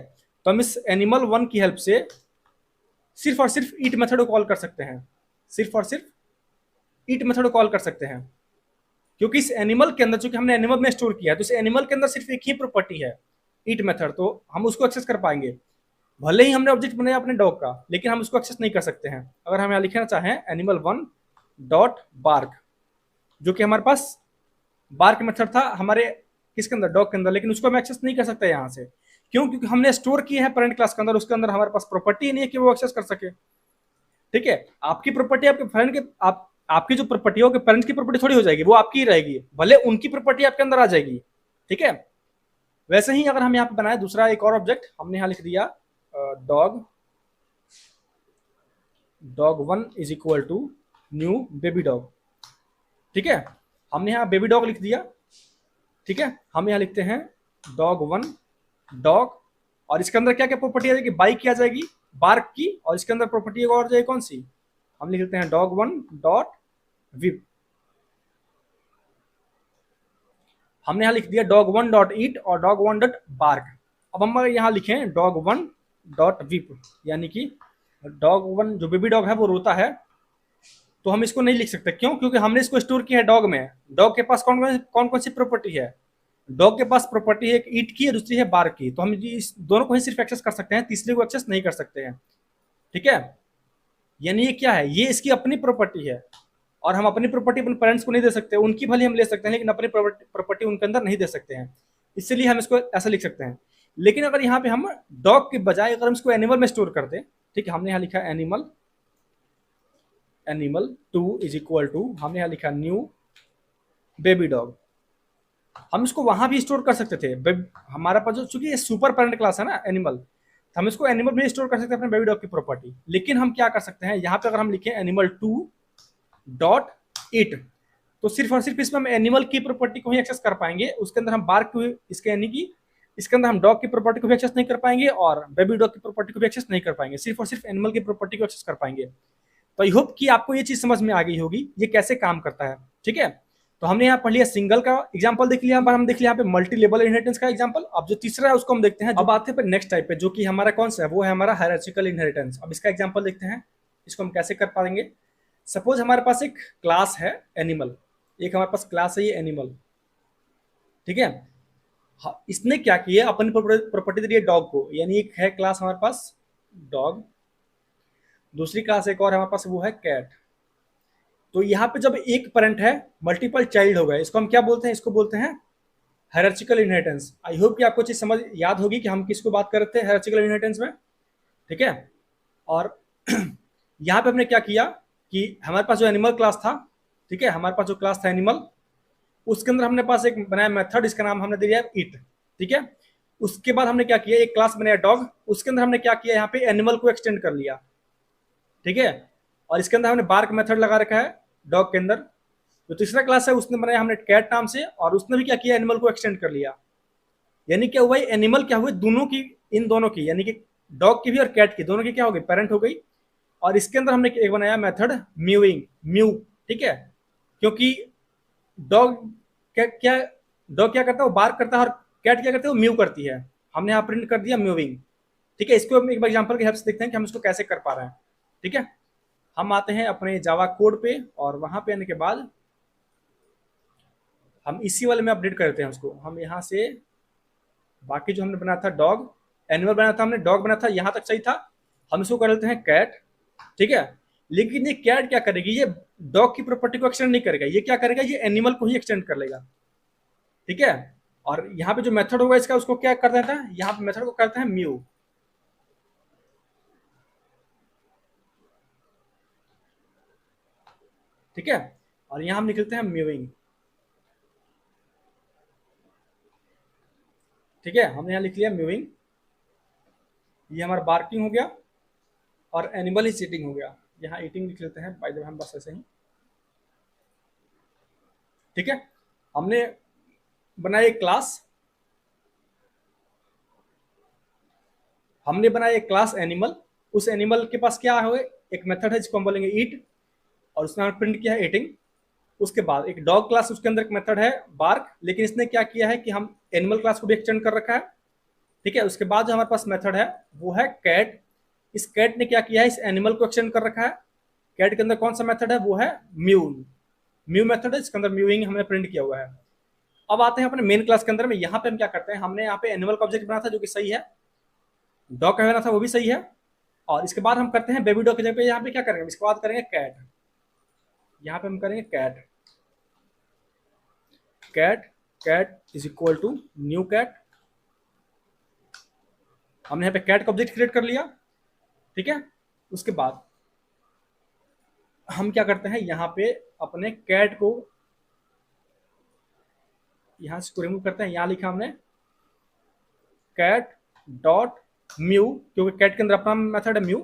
तो हम इस एनिमल 1 की हेल्प से सिर्फ और सिर्फ ईट मेथड को कॉल कर सकते हैं, सिर्फ और सिर्फ ईट मेथड को कॉल कर सकते हैं। क्योंकि इस एनिमल के अंदर, चूंकि हमने एनिमल में स्टोर किया है, तो इस एनिमल के अंदर सिर्फ एक ही प्रॉपर्टी है, ईट मेथड, तो हम उसको एक्सेस कर पाएंगे। भले ही हमने ऑब्जेक्ट बनाया अपने डॉग का, लेकिन हम उसको एक्सेस नहीं कर सकते हैं। अगर हम यहाँ लिखना चाहें एनिमल 1 डॉट बार्क, जो कि हमारे पास बार्क मेथड था हमारे किसके अंदर, डॉग के अंदर, लेकिन उसको हम एक्सेस नहीं कर सकते यहाँ से। क्यों, क्योंकि हमने स्टोर किए हैं पेरेंट क्लास के अंदर, उसके अंदर हमारे पास प्रॉपर्टी नहीं है कि वो एक्सेस कर सके। ठीक है, आपकी प्रॉपर्टी आपके फ्रेंड के, आपकी जो प्रॉपर्टी है पेरेंट्स की प्रॉपर्टी थोड़ी हो जाएगी, वो आपकी ही रहेगी, भले उनकी प्रॉपर्टी आपके अंदर आ जाएगी। ठीक है, वैसे ही अगर हम यहाँ पे बनाए दूसरा एक और ऑब्जेक्ट, हमने यहाँ लिख दिया dog 1 is equal to new baby dog. ठीक है, हमने यहाँ बेबी डॉग लिख दिया। ठीक है, हम यहाँ लिखते हैं डॉग 1 डॉग, और इसके अंदर क्या क्या प्रॉपर्टी आ जाएगी, बाइक की आ जाएगी, बार्क की, और इसके अंदर प्रॉपर्टी और जाएगी कौन सी, हम लिख लेते हैं डॉग 1 डॉट विप। हमने यहाँ लिख दिया डॉग 1 डॉट ईट और डॉग 1 डॉट बार्क। अब हम यहाँ लिखें डॉग 1 डॉट विप, यानी कि डॉग 1 जो बेबी डॉग है वो रोता है, तो हम इसको नहीं लिख सकते। क्यों, क्योंकि हमने इसको स्टोर किया है डॉग में। डॉग के पास कौन कौन सी प्रॉपर्टी है, डॉग के पास प्रॉपर्टी है, एक ईट की है, दूसरी है बार्क की, तो हम इस दोनों को ही सिर्फ एक्सेस कर सकते हैं, तीसरे को एक्सेस नहीं कर सकते हैं। ठीक है, यानी ये क्या है, ये इसकी अपनी प्रॉपर्टी है, और हम अपनी प्रॉपर्टी अपने पेरेंट्स को नहीं दे सकते, उनकी भले हम ले सकते हैं, लेकिन अपनी प्रॉपर्टी उनके अंदर नहीं दे सकते हैं। इसलिए हम इसको ऐसा लिख सकते हैं। लेकिन अगर यहाँ पे हम डॉग के बजाय अगर हम इसको एनिमल में स्टोर कर दें, ठीक है, हमने यहाँ लिखा एनिमल 2 इज इक्वल टू, हमने यहाँ लिखा न्यू बेबी डॉग। हम इसको वहां भी स्टोर कर सकते थे, हमारा पास जो, चूंकि ये सुपर पेरेंट क्लास है ना एनिमल, तो हम इसको एनिमल में स्टोर कर सकते हैं अपने बेबी डॉग की प्रॉपर्टी। लेकिन हम क्या कर सकते हैं, यहाँ पे अगर हम लिखें एनिमल 2 डॉट इट, तो सिर्फ और सिर्फ इसमें हम एनिमल की प्रॉपर्टी को ही एक्सेस कर पाएंगे, उसके अंदर हम बार्क को, इसके यानी कि इसके अंदर हम डॉग की प्रॉपर्टी को भी एक्सेस नहीं कर पाएंगे और बेबी डॉग की प्रॉपर्टी को भी एक्सेस नहीं कर पाएंगे, सिर्फ और सिर्फ एनिमल की प्रॉपर्टी को एक्सेस कर पाएंगे। तो आई होप कि आपको ये चीज समझ में आ गई होगी ये कैसे काम करता है। ठीक है, तो हमने यहाँ पढ़ लिया सिंगल का एग्जांपल देख लिया, हम देख लिया यहाँ पे मल्टी लेवल इनहेरिटेंस का एग्जांपल। अब जो तीसरा है उसको हम देखते हैं। अब आते हैं नेक्स्ट टाइप पे, जो कि हमारा कौन सा है, वो है हमारा हायरार्चिकल इनहेरिटेंस। अब इसका एग्जांपल देखते हैं, इसको हम कैसे कर पाएंगे। सपोज हमारे पास एक क्लास है एनिमल, एक हमारे पास क्लास है ये एनिमल। ठीक है, इसने क्या किया, अपनी प्रॉपर्टी दे दी है डॉग को, यानी एक है क्लास हमारे पास डॉग, दूसरी क्लास एक और हमारे पास वो है कैट। तो यहाँ पे जब एक पेरेंट है, मल्टीपल चाइल्ड हो गए, इसको हम क्या बोलते हैं? इसको बोलते हैं हायरार्चिकल इनहेरिटेंस। आई होप कि आपको चीज समझ याद होगी कि हम किसको बात कर रहे थे हायरार्चिकल इनहेरिटेंस में, ठीक है। और यहाँ पे हमने क्या किया कि हमारे पास जो एनिमल क्लास था, ठीक है, हमारे पास जो क्लास था एनिमल, उसके अंदर हमने पास एक बनाया मेथड, इसका नाम हमने दिया इट, ठीक है। उसके बाद हमने क्या किया, एक क्लास बनाया डॉग, उसके अंदर हमने क्या किया, यहाँ पे एनिमल को एक्सटेंड कर लिया, ठीक है। और इसके अंदर हमने बार्क मेथड लगा रखा है डॉग के अंदर। जो तीसरा क्लास है उसने बनाया हमने कैट नाम से, और उसने भी क्या किया, एनिमल को एक्सटेंड कर लिया। यानी क्या हुआ, एनिमल क्या हुए, दोनों की, इन दोनों की, यानी कि डॉग की भी और कैट की, दोनों की क्या हो गई, पेरेंट हो गई। और इसके अंदर हमने एक बनाया मेथड म्यूइंग, म्यू, ठीक है। क्योंकि डॉग क्या क्या डॉग क्या करता है, वो बार्क करता है, और कैट क्या करता है, वो म्यू करती है। हमने यहाँ प्रिंट कर दिया म्यूविंग, ठीक है। इसको हम एक एग्जांपल के हेल्प से देखते हैं कि हम इसको कैसे कर पा रहे हैं, ठीक है। हम आते हैं अपने जावा कोड पे, और वहां पे आने के बाद हम इसी वाले में अपडेट करते हैं उसको। हम यहाँ से बाकी जो हमने बनाया था डॉग, एनिमल बनाया था हमने, डॉग बनाया था, यहाँ तक सही था। हम इसको कर लेते हैं कैट, ठीक है। लेकिन ये कैट क्या करेगी, ये डॉग की प्रॉपर्टी को एक्सटेंड नहीं करेगा, ये क्या करेगा, ये एनिमल को ही एक्सटेंड कर लेगा, ठीक है। और यहाँ पे जो मेथड होगा इसका, उसको क्या कर देता है, यहाँ पे मेथड को करते हैं म्यू, ठीक है। और यहाँ हम निकलते हैं म्यूइंग, ठीक है। हमने यहाँ लिख लिया म्यूइंग, ये हमारा बार्किंग हो गया, और एनिमल इज ईटिंग हो गया। यहाँ ईटिंग लिख लेते हैं बाय द वे, हम बस ऐसे ही, ठीक है। हमने बनाया एक क्लास, हमने बनाया एक क्लास एनिमल, उस एनिमल के पास क्या है, एक मेथड है जिसको हम बोलेंगे ईट, और उसने हमने प्रिंट किया है ईटिंग। उसके बाद एक डॉग क्लास, उसके अंदर एक मेथड है बार्क, लेकिन इसने क्या किया है कि हम एनिमल क्लास को भी एक्सटेंड कर रखा है, ठीक है। उसके बाद जो हमारे पास मेथड है वो है कैट, इस कैट ने क्या किया है, इस एनिमल को एक्सटेंड कर रखा है। कैट के अंदर कौन सा मेथड है, वो है म्यू, म्यू मेथड है, इसके अंदर म्यूइंग हमने प्रिंट किया हुआ है। अब आते हैं अपने मेन क्लास के अंदर में, यहाँ पे हम क्या करते हैं, हमने यहाँ पे एनिमल का ऑब्जेक्ट बनाया था जो कि सही है, डॉग का बना था वो भी सही है। और इसके बाद हम करते हैं बेबी डॉग की जगह पे यहाँ पे क्या करेंगे, इसके बाद करेंगे कैट, यहाँ पे हम करेंगे cat, cat, cat is equal to new cat. हमने यहाँ पे कैट का ऑब्जेक्ट क्रिएट कर लिया, ठीक है। उसके बाद हम क्या करते हैं, यहाँ पे अपने कैट को यहाँ से इसको रिमूव करते हैं। यहाँ लिखा हमने कैट डॉट म्यू, क्योंकि कैट के अंदर अपना मेथड है म्यू,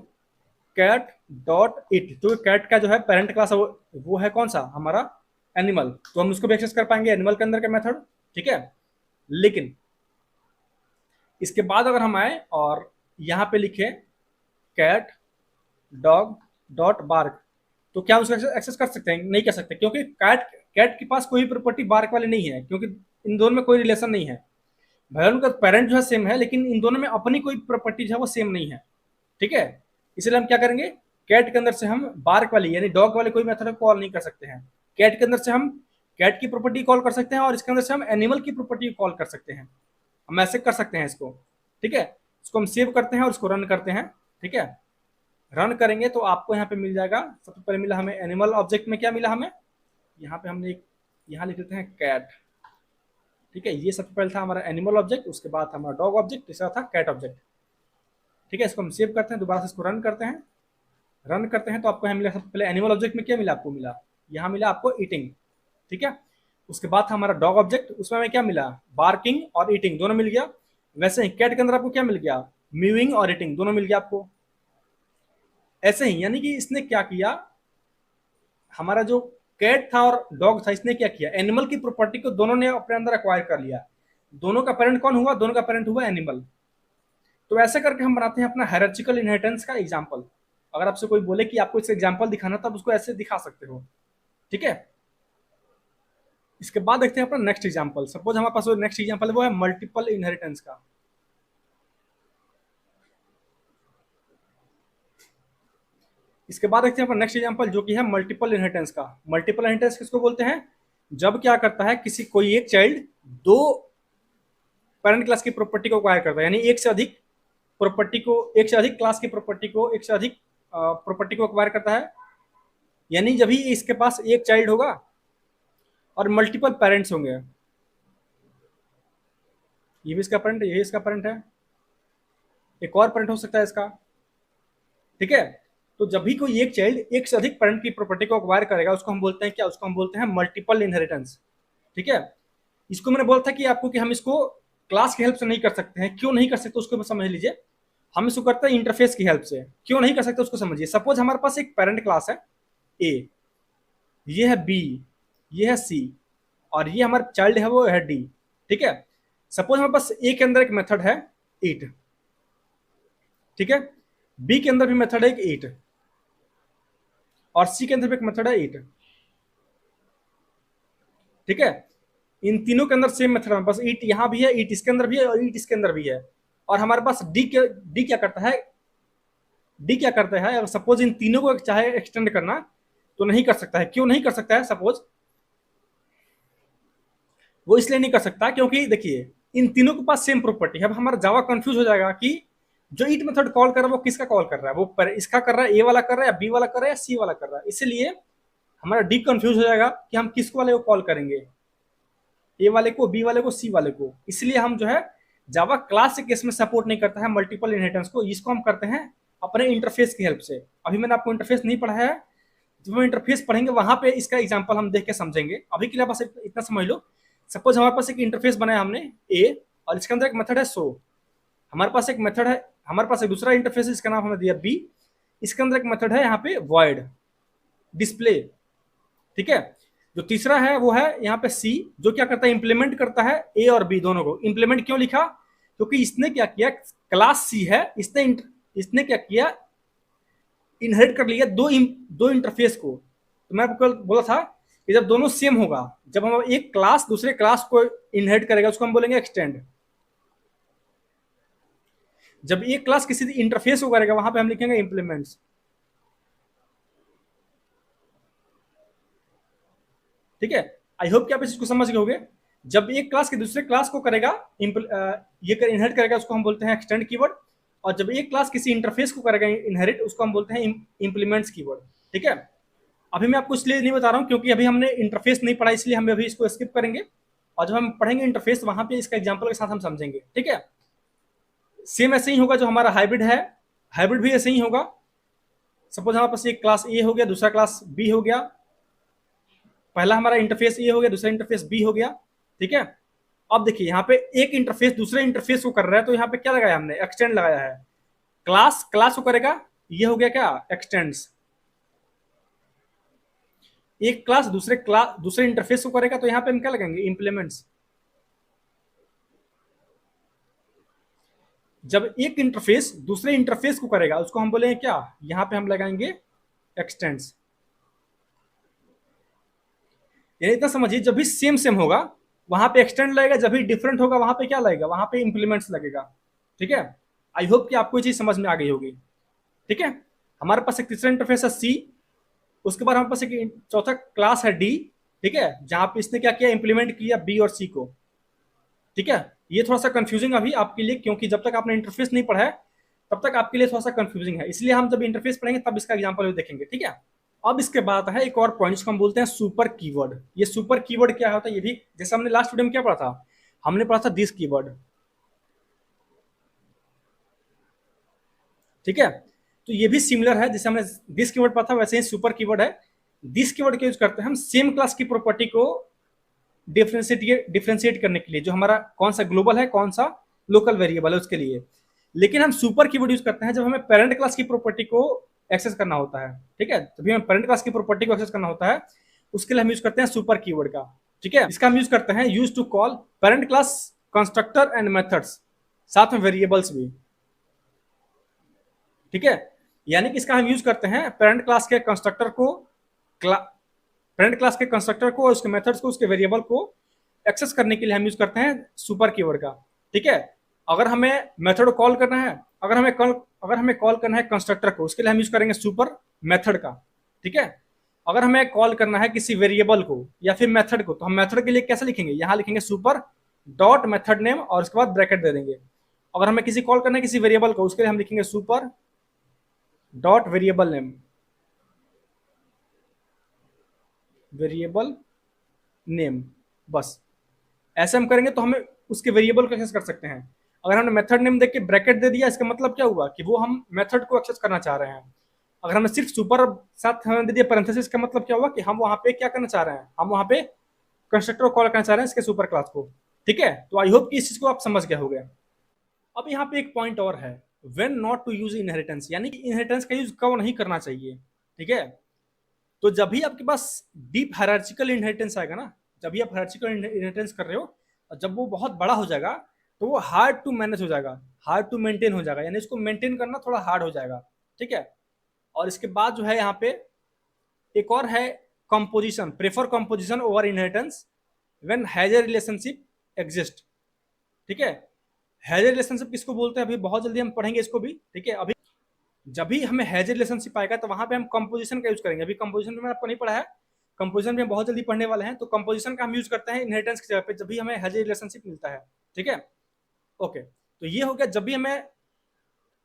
कैट डॉट इट, तो कैट का जो है पेरेंट क्लास है वो है कौन सा, हमारा एनिमल, तो हम उसको भी एक्सेस कर पाएंगे एनिमल के अंदर का मेथड, ठीक है। लेकिन इसके बाद अगर हम आए और यहाँ पे लिखे कैट डॉग डॉट बार्क, तो क्या हम उसको एक्सेस कर सकते हैं, नहीं कर सकते, क्योंकि कैट कैट के पास कोई प्रॉपर्टी बार्क वाली नहीं है, क्योंकि इन दोनों में कोई रिलेशन नहीं है। भले उनका पेरेंट जो है सेम है, लेकिन इन दोनों में अपनी कोई प्रॉपर्टी जो है वो सेम नहीं है, ठीक है। इसलिए हम क्या करेंगे, कैट के अंदर से हम बार्क वाली यानी डॉग वाले कोई मेथड कॉल नहीं कर सकते हैं। कैट के अंदर से हम कैट की प्रॉपर्टी कॉल कर सकते हैं, और इसके अंदर से हम एनिमल की प्रॉपर्टी कॉल कर सकते हैं। हम ऐसे कर सकते हैं इसको, ठीक है। इसको हम सेव करते हैं और इसको रन करते हैं, ठीक है। रन करेंगे तो आपको यहाँ पे मिल जाएगा, सबसे पहले मिला हमें एनिमल ऑब्जेक्ट में क्या मिला हमें, यहाँ पे हमने यहाँ लिख लेते हैं कैट, ठीक है। ये सबसे पहले था हमारा एनिमल ऑब्जेक्ट, उसके बाद हमारा डॉग ऑब्जेक्ट, तीसरा था कैट ऑब्जेक्ट, ठीक है। इसको हम सेव करते हैं, दोबारा से इसको रन करते हैं। रन करते हैं तो आपको यहाँ मिला, सबसे पहले एनिमल ऑब्जेक्ट में क्या मिला, आपको मिला यहाँ मिला आपको ईटिंग, ठीक है। उसके बाद था हमारा डॉग ऑब्जेक्ट, उसमें हमें क्या मिला, बार्किंग और ईटिंग दोनों मिल गया। वैसे ही कैट के अंदर आपको क्या मिल गया, म्यूइंग और ईटिंग दोनों मिल गया आपको। ऐसे ही यानी कि इसने क्या किया, हमारा जो कैट था और डॉग था, इसने क्या किया, एनिमल की प्रॉपर्टी को दोनों ने अपने अंदर एक्वायर कर लिया। दोनों का पेरेंट कौन हुआ, दोनों का पेरेंट हुआ एनिमल। तो ऐसे करके हम बनाते हैं अपना हायरार्चिकल इनहेरिटेंस का एग्जांपल। अगर आपसे कोई बोले कि आपको इससे एग्जांपल दिखाना, तब उसको ऐसे दिखा सकते हो, ठीक है। इसके बाद देखते हैं अपना नेक्स्ट एग्जांपल। सपोज हमारे पास नेक्स्ट एग्जांपल वो है मल्टीपल इनहेरिटेंस का। इसके बाद देखते हैं अपना नेक्स्ट एग्जांपल जो कि है मल्टीपल इनहेरिटेंस का। मल्टीपल इनहेरिटेंस किसको बोलते हैं, जब क्या करता है किसी कोई एक चाइल्ड दो पेरेंट क्लास की प्रॉपर्टी को एक्वायर करता है, यानी एक से अधिक प्रॉपर्टी को, एक से अधिक क्लास की प्रॉपर्टी को, एक से अधिक प्रॉपर्टी को एक्वायर करता है। यानी जब भी इसके पास एक चाइल्ड होगा और मल्टीपल पेरेंट्स होंगे, ये भी इसका पेरेंट है, ये इसका पेरेंट है, एक और पेरेंट हो सकता है इसका, ठीक है। तो जब भी कोई एक चाइल्ड एक से अधिक पेरेंट की प्रॉपर्टी को अक्वायर करेगा, उसको हम बोलते हैं क्या, उसको हम बोलते हैं मल्टीपल इनहेरिटेंस, ठीक है। इसको मैंने बोला था कि आपको कि हम इसको क्लास की हेल्प से नहीं कर सकते हैं, क्यों नहीं कर सकते उसको समझ लीजिए। हम इसको करते हैं इंटरफेस की हेल्प से, क्यों नहीं कर सकते उसको समझिए। सपोज हमारे पास एक पेरेंट क्लास है ए, ये है बी, ये है सी, और ये हमारा चाइल्ड है वो है डी, ठीक है। सपोज हमारे पास ए के अंदर एक मेथड है ईट, ठीक है, बी के अंदर भी मेथड है एक ईट, और सी के अंदर भी एक मेथड है ईट, ठीक है। इन तीनों के अंदर सेम मेथड है, बस ईट यहां भी है, ईट इसके अंदर भी है, और ईट इसके अंदर भी है। और हमारे पास डी क्या करता है, डी क्या करता है, अगर सपोज इन तीनों को चाहे एक्सटेंड करना तो नहीं कर सकता है। क्यों नहीं कर सकता है, सपोज वो इसलिए नहीं कर सकता क्योंकि देखिए इन तीनों के पास सेम प्रॉपर्टी है। अब हमारा जावा कंफ्यूज हो जाएगा कि जो ईट मेथड कॉल कर रहा है वो किसका कॉल कर रहा है, वो इसका कर रहा है, ए वाला कर रहा है, या बी वाला कर रहा है, या सी वाला कर रहा है। इसलिए हमारा डी कंफ्यूज हो जाएगा कि हम किस वाले को कॉल करेंगे, ए वाले को, बी वाले को, सी वाले को। इसलिए हम जो है जावा क्लास के केस में सपोर्ट नहीं करता है मल्टीपल इनहेरिटेंस को, इसको हम करते हैं अपने इंटरफेस की हेल्प से। अभी मैंने आपको इंटरफेस नहीं पढ़ाया है, जब हम इंटरफेस पढ़ेंगे वहां पे इसका एग्जांपल हम देख के समझेंगे। अभी के लिए बस इतना समझ लो। सपोज हमारे पास एक इंटरफेस बनाया हमने ए, और इसके अंदर एक मेथड है सो, हमारे पास एक मेथड है, हमारे पास एक दूसरा इंटरफेस है, इसका नाम हमने दिया बी, इसके अंदर एक मेथड है यहाँ पे वॉइड डिस्प्ले, ठीक है। जो तीसरा है वो है यहाँ पे सी, जो क्या करता है, इंप्लीमेंट करता है ए और बी दोनों को। इंप्लीमेंट क्यों लिखा, क्योंकि इसने क्या किया, क्लास सी है, इसने क्या किया, इनहेरिट कर लिया दो इंटरफेस को। तो मैं आपको कल बोला था कि जब दोनों सेम होगा, जब हम एक क्लास दूसरे क्लास को इनहेरिट करेगा, उसको हम बोलेंगे एक्सटेंड। जब एक क्लास किसी इंटरफेस को करेगा, वहां पे हम लिखेंगे इंप्लीमेंट्स, ठीक है। आई होप कि आप इसको समझ गए होंगे। जब एक क्लास के दूसरे क्लास को करेगा, ये इनहेरिट करेगा, उसको हम बोलते हैं एक्सटेंड कीवर्ड। और जब एक क्लास किसी इंटरफेस को करेगा इनहेरिट, उसको हम बोलते हैं इंप्लीमेंट्स कीवर्ड, ठीक है। अभी मैं आपको इसलिए नहीं बता रहा हूँ क्योंकि अभी हमने इंटरफेस नहीं पढ़ा, इसलिए हम अभी इसको स्किप करेंगे, और जब हम पढ़ेंगे इंटरफेस वहां पे इसका एग्जाम्पल के साथ हम समझेंगे, ठीक है। सेम ऐसे ही होगा जो हमारा हाइब्रिड है, हाइब्रिड भी ऐसे ही होगा। सपोज हमारे पास एक क्लास ए हो गया, दूसरा क्लास बी हो गया, पहला हमारा इंटरफेस ए हो गया, दूसरा इंटरफेस बी हो गया, ठीक है। अब देखिए यहाँ पे एक इंटरफेस दूसरे इंटरफेस को कर रहा है, तो यहाँ पे क्या लगाया हमने, एक्सटेंड लगाया है। क्लास क्लास को करेगा, ये हो गया क्या, एक्सटेंड्स। एक क्लास दूसरे इंटरफेस को करेगा, तो यहाँ पे हम क्या लगाएंगे, इंप्लीमेंट्स। जब एक इंटरफेस दूसरे इंटरफेस को करेगा, उसको हम बोलेंगे क्या, यहाँ पे हम लगाएंगे एक्सटेंड्स। यानी इतना समझिए, जब भी सेम सेम होगा वहां पे एक्सटेंड लगेगा, जब भी डिफरेंट होगा वहां पे क्या लगेगा, वहां पे इंप्लीमेंट्स लगेगा, ठीक है। आई होप कि आपको ये चीज समझ में आ गई होगी, ठीक है। हमारे पास एक तीसरा इंटरफेस है सी, उसके बाद हमारे पास एक चौथा क्लास है डी, ठीक है, जहां पे इसने क्या किया, इंप्लीमेंट किया बी और सी को, ठीक है। ये थोड़ा सा कंफ्यूजिंग अभी आपके लिए, क्योंकि जब तक आपने इंटरफेस नहीं पढ़ा है तब तक आपके लिए थोड़ा सा कंफ्यूजिंग है, इसलिए हम जब इंटरफेस पढ़ेंगे तब इसका एग्जाम्पल देखेंगे, ठीक है। अब इसके बाद है एक और पॉइंट जिसको हम बोलते हैं सुपर कीवर्ड। ये सुपर कीवर्ड क्या होता है, ये भी जैसे हमने लास्ट वीडियो में क्या पढ़ा था, हमने पढ़ा था दिस कीवर्ड, ठीक है। तो ये भी सिमिलर है, जैसे हमने दिस कीवर्ड पढ़ा था वैसे ही सुपर कीवर्ड है। दिस कीवर्ड का यूज करते हैं हम सेम क्लास की प्रॉपर्टी को डिफ्रेंशिएट करने के लिए, जो हमारा कौन सा ग्लोबल है कौन सा लोकल वेरिएबल है उसके लिए। लेकिन हम सुपर कीवर्ड यूज करते हैं जब हमें पेरेंट क्लास की प्रॉपर्टी को एक्सेस करना होता है, ठीक है। जब हमें पेरेंट क्लास की प्रॉपर्टी को एक्सेस करना होता है, उसके लिए हम यूज करते हैं सुपर कीवर्ड का, ठीक है। इसका हम यूज करते हैं use to call parent class constructor and methods, साथ में वेरिएबल्स भी, ठीक है। यानी कि इसका हम यूज करते हैं पेरेंट क्लास के कंस्ट्रक्टर को, पेरेंट क्लास के कंस्ट्रक्टर को, उसके मेथड्स को, उसके वेरिएबल को एक्सेस करने के लिए हम यूज करते हैं सुपर कीवर्ड का, ठीक है। अगर हमें मेथड कॉल करना है, अगर हमें कॉल करना है कंस्ट्रक्टर को, उसके लिए हम यूज करेंगे सुपर मेथड का, ठीक है। अगर हमें कॉल करना है किसी वेरिएबल को या फिर मेथड को, तो हम मेथड के लिए कैसे लिखेंगे, यहां लिखेंगे सुपर डॉट मेथड नेम और उसके बाद ब्रैकेट दे देंगे। अगर हमें किसी कॉल करना है किसी वेरिएबल को, उसके लिए हम लिखेंगे super dot variable name, variable name, बस ऐसे हम करेंगे तो हमें उसके वेरिएबल को एक्सेस कर सकते हैं। अगर हमने मेथड नेम देख के ब्रैकेट दे दिया, इसका मतलब क्या हुआ कि वो हम मेथड को एक्सेस करना चाह रहे हैं। अगर हमने सिर्फ सुपर साथ हमें दे दिया पैरेंथेसिस, का मतलब क्या हुआ कि हम वहां पे क्या करना चाह रहे हैं, हम वहां पे कंस्ट्रक्टर को कॉल करना चाह रहे हैं इसके सुपर क्लास को। ठीक है, तो आई होप कि इस चीज को आप समझ गए होंगे। अब यहाँ पे एक पॉइंट और है, when not to use inheritance, यानी कि इनहेरिटेंस का यूज कब नहीं करना चाहिए। ठीक है, तो जब भी आपके पास डीप हायरार्चिकल इनहेरिटेंस आएगा ना, जब भी आप हायरार्चिकल इनहेरिटेंस कर रहे हो और जब वो बहुत बड़ा हो जाएगा तो वो हार्ड टू मैनेज हो जाएगा, हार्ड टू मेंटेन हो जाएगा, यानी इसको मेंटेन करना थोड़ा हार्ड हो जाएगा। ठीक है, और इसके बाद जो है यहाँ पे एक और है composition, prefer composition over inheritance when has a relationship exist. ठीक है, हैज ए रिलेशनशिप किसको बोलते हैं, अभी बहुत जल्दी हम पढ़ेंगे इसको भी। ठीक है, अभी जब भी हमें हैज ए रिलेशनशिप आएगा तो वहां पे हम कंपोजिशन का यूज करेंगे। अभी कंपोजिशन में आपको नहीं पढ़ा है, कंपोजिशन में बहुत जल्दी पढ़ने वाले हैं, तो कंपोजिशन का हम यूज करते हैं इनहेरिटेंस की जगह पे जब भी हमें हैज ए रिलेशनशिप मिलता है। ठीक है, ओके, तो ये हो गया, जब भी हमें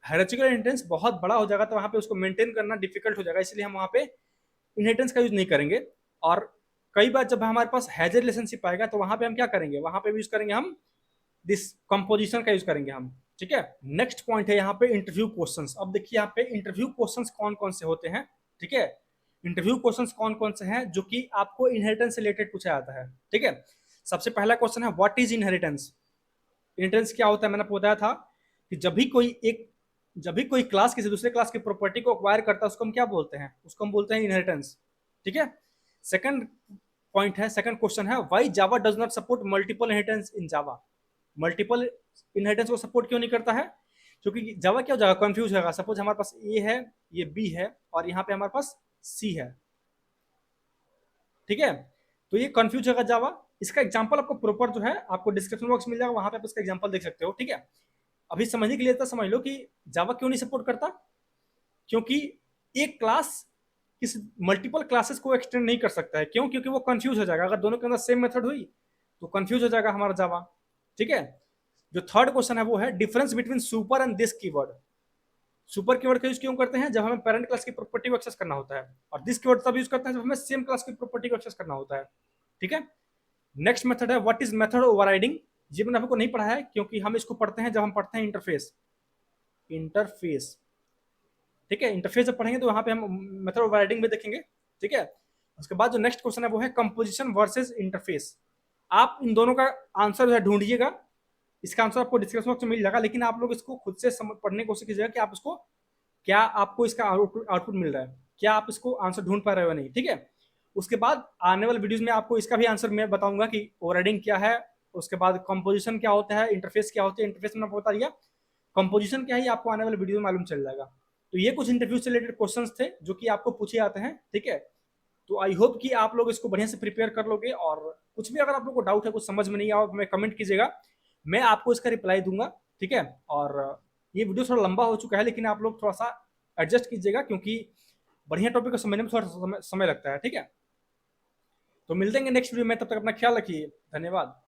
हायरार्चिकल इनहेरिटेंस बहुत बड़ा हो जाएगा तो वहां पे उसको मेंटेन करना डिफिकल्ट हो जाएगा, इसलिए हम वहां पे इनहेरिटेंस का यूज नहीं करेंगे। और कई बार जब हमारे पास हैज ए रिलेशनशिप आएगा तो वहां पे हम क्या करेंगे, वहां पे यूज करेंगे हम दिस कंपोजिशन का यूज करेंगे हम। ठीक है, नेक्स्ट पॉइंट है यहाँ पे इंटरव्यू क्वेश्चंस। अब देखिए यहाँ पे इंटरव्यू क्वेश्चंस कौन कौन से होते हैं। ठीक है, इंटरव्यू क्वेश्चंस कौन कौन से हैं जो कि आपको इनहेरिटेंस से रिलेटेड पूछा जाता है। ठीक है, सबसे पहला क्वेश्चन है व्हाट इज इनहेरिटेंस। इनहेरिटेंस क्या होता है, मैंने आपको बताया था कि जब भी कोई क्लास किसी दूसरे क्लास की प्रॉपर्टी को अक्वायर करता है उसको हम क्या बोलते हैं, उसको हम बोलते हैं इनहेरिटेंस। ठीक है, सेकंड पॉइंट है, सेकंड क्वेश्चन है why Java does not support multiple inheritance in Java. Multiple inheritance को सपोर्ट क्यों नहीं करता है, क्योंकि जावा क्या हो जाएगा, कंफ्यूज होगा। सपोज हमारे पास ए है, ये बी है और यहाँ पे हमारे पास सी है। ठीक है, तो ये कंफ्यूज होगा जावा। इसका एग्जांपल आपको प्रॉपर जो है आपको डिस्क्रिप्शन बॉक्स मिल जाएगा, वहां पे आप इसका एग्जांपल देख सकते हो। ठीक है, अभी समझने के लिए तो समझ लो कि जावा क्यों नहीं सपोर्ट करता, क्योंकि एक क्लास किसी मल्टीपल क्लासेस को एक्सटेंड नहीं कर सकता है। क्यों, क्योंकि वो कंफ्यूज हो जाएगा। अगर दोनों के अंदर सेम मेथड हुई तो कंफ्यूज हो जाएगा हमारा जावा। ठीक है, जो थर्ड क्वेश्चन है वो है difference between super and this keyword. Super keyword का यूज क्यों करते हैं, जब हमें पेरेंट क्लास की प्रॉपर्टी को एक्सेस करना होता है, और दिस कीवर्ड तब यूज करते हैं जब हमें सेम क्लास की प्रॉपर्टी को एक्सेस करना होता है। ठीक है, नेक्स्ट मेथड है व्हाट इज मेथड ओवरराइडिंग। ये मैंने आपको नहीं पढ़ा है क्योंकि हम इसको पढ़ते हैं जब हम पढ़ते हैं इंटरफेस। इंटरफेस, ठीक है, इंटरफेस जब पढ़ेंगे तो वहां पे हम मेथड ओवरराइडिंग में देखेंगे। ठीक है, उसके बाद जो नेक्स्ट क्वेश्चन है वो है कंपोजिशन वर्सेस इंटरफेस। आप इन दोनों का आंसर जो है ढूंढिएगा, इसका आंसर आपको डिस्क्रिप्शन बॉक्स में मिल जाएगा, लेकिन आप लोग इसको खुद से पढ़ने की कोशिश कीजिएगा कि आप इसको क्या आपको इसका आउटपुट मिल रहा है, क्या आप इसको आंसर ढूंढ पा रहे हो नहीं। ठीक है, उसके बाद आने वाले वीडियोस में आपको इसका भी आंसर मैं बताऊंगा कि ओवरराइडिंग क्या है, उसके बाद कंपोजिशन क्या होता है, इंटरफेस क्या होती है। इंटरफेस में आपको बता दिया, कंपोजिशन क्या है आपको आने वाले वीडियो में मालूम चल जाएगा। तो ये कुछ इंटरव्यू से रिलेटेड क्वेश्चंस थे जो कि आपको पूछे जाते हैं। ठीक है, तो आई होप कि आप लोग इसको बढ़िया से प्रिपेयर कर लोगे, और कुछ भी अगर आप लोग को डाउट है, कुछ समझ में नहीं आया, हमें कमेंट कीजिएगा, मैं आपको इसका रिप्लाई दूंगा। ठीक है, और ये वीडियो थोड़ा लंबा हो चुका है, लेकिन आप लोग थोड़ा सा एडजस्ट कीजिएगा क्योंकि बढ़िया टॉपिक को समझने में थोड़ा समय लगता है। ठीक है, तो मिलते हैं नेक्स्ट वीडियो में, तब तक अपना ख्याल रखिए, धन्यवाद।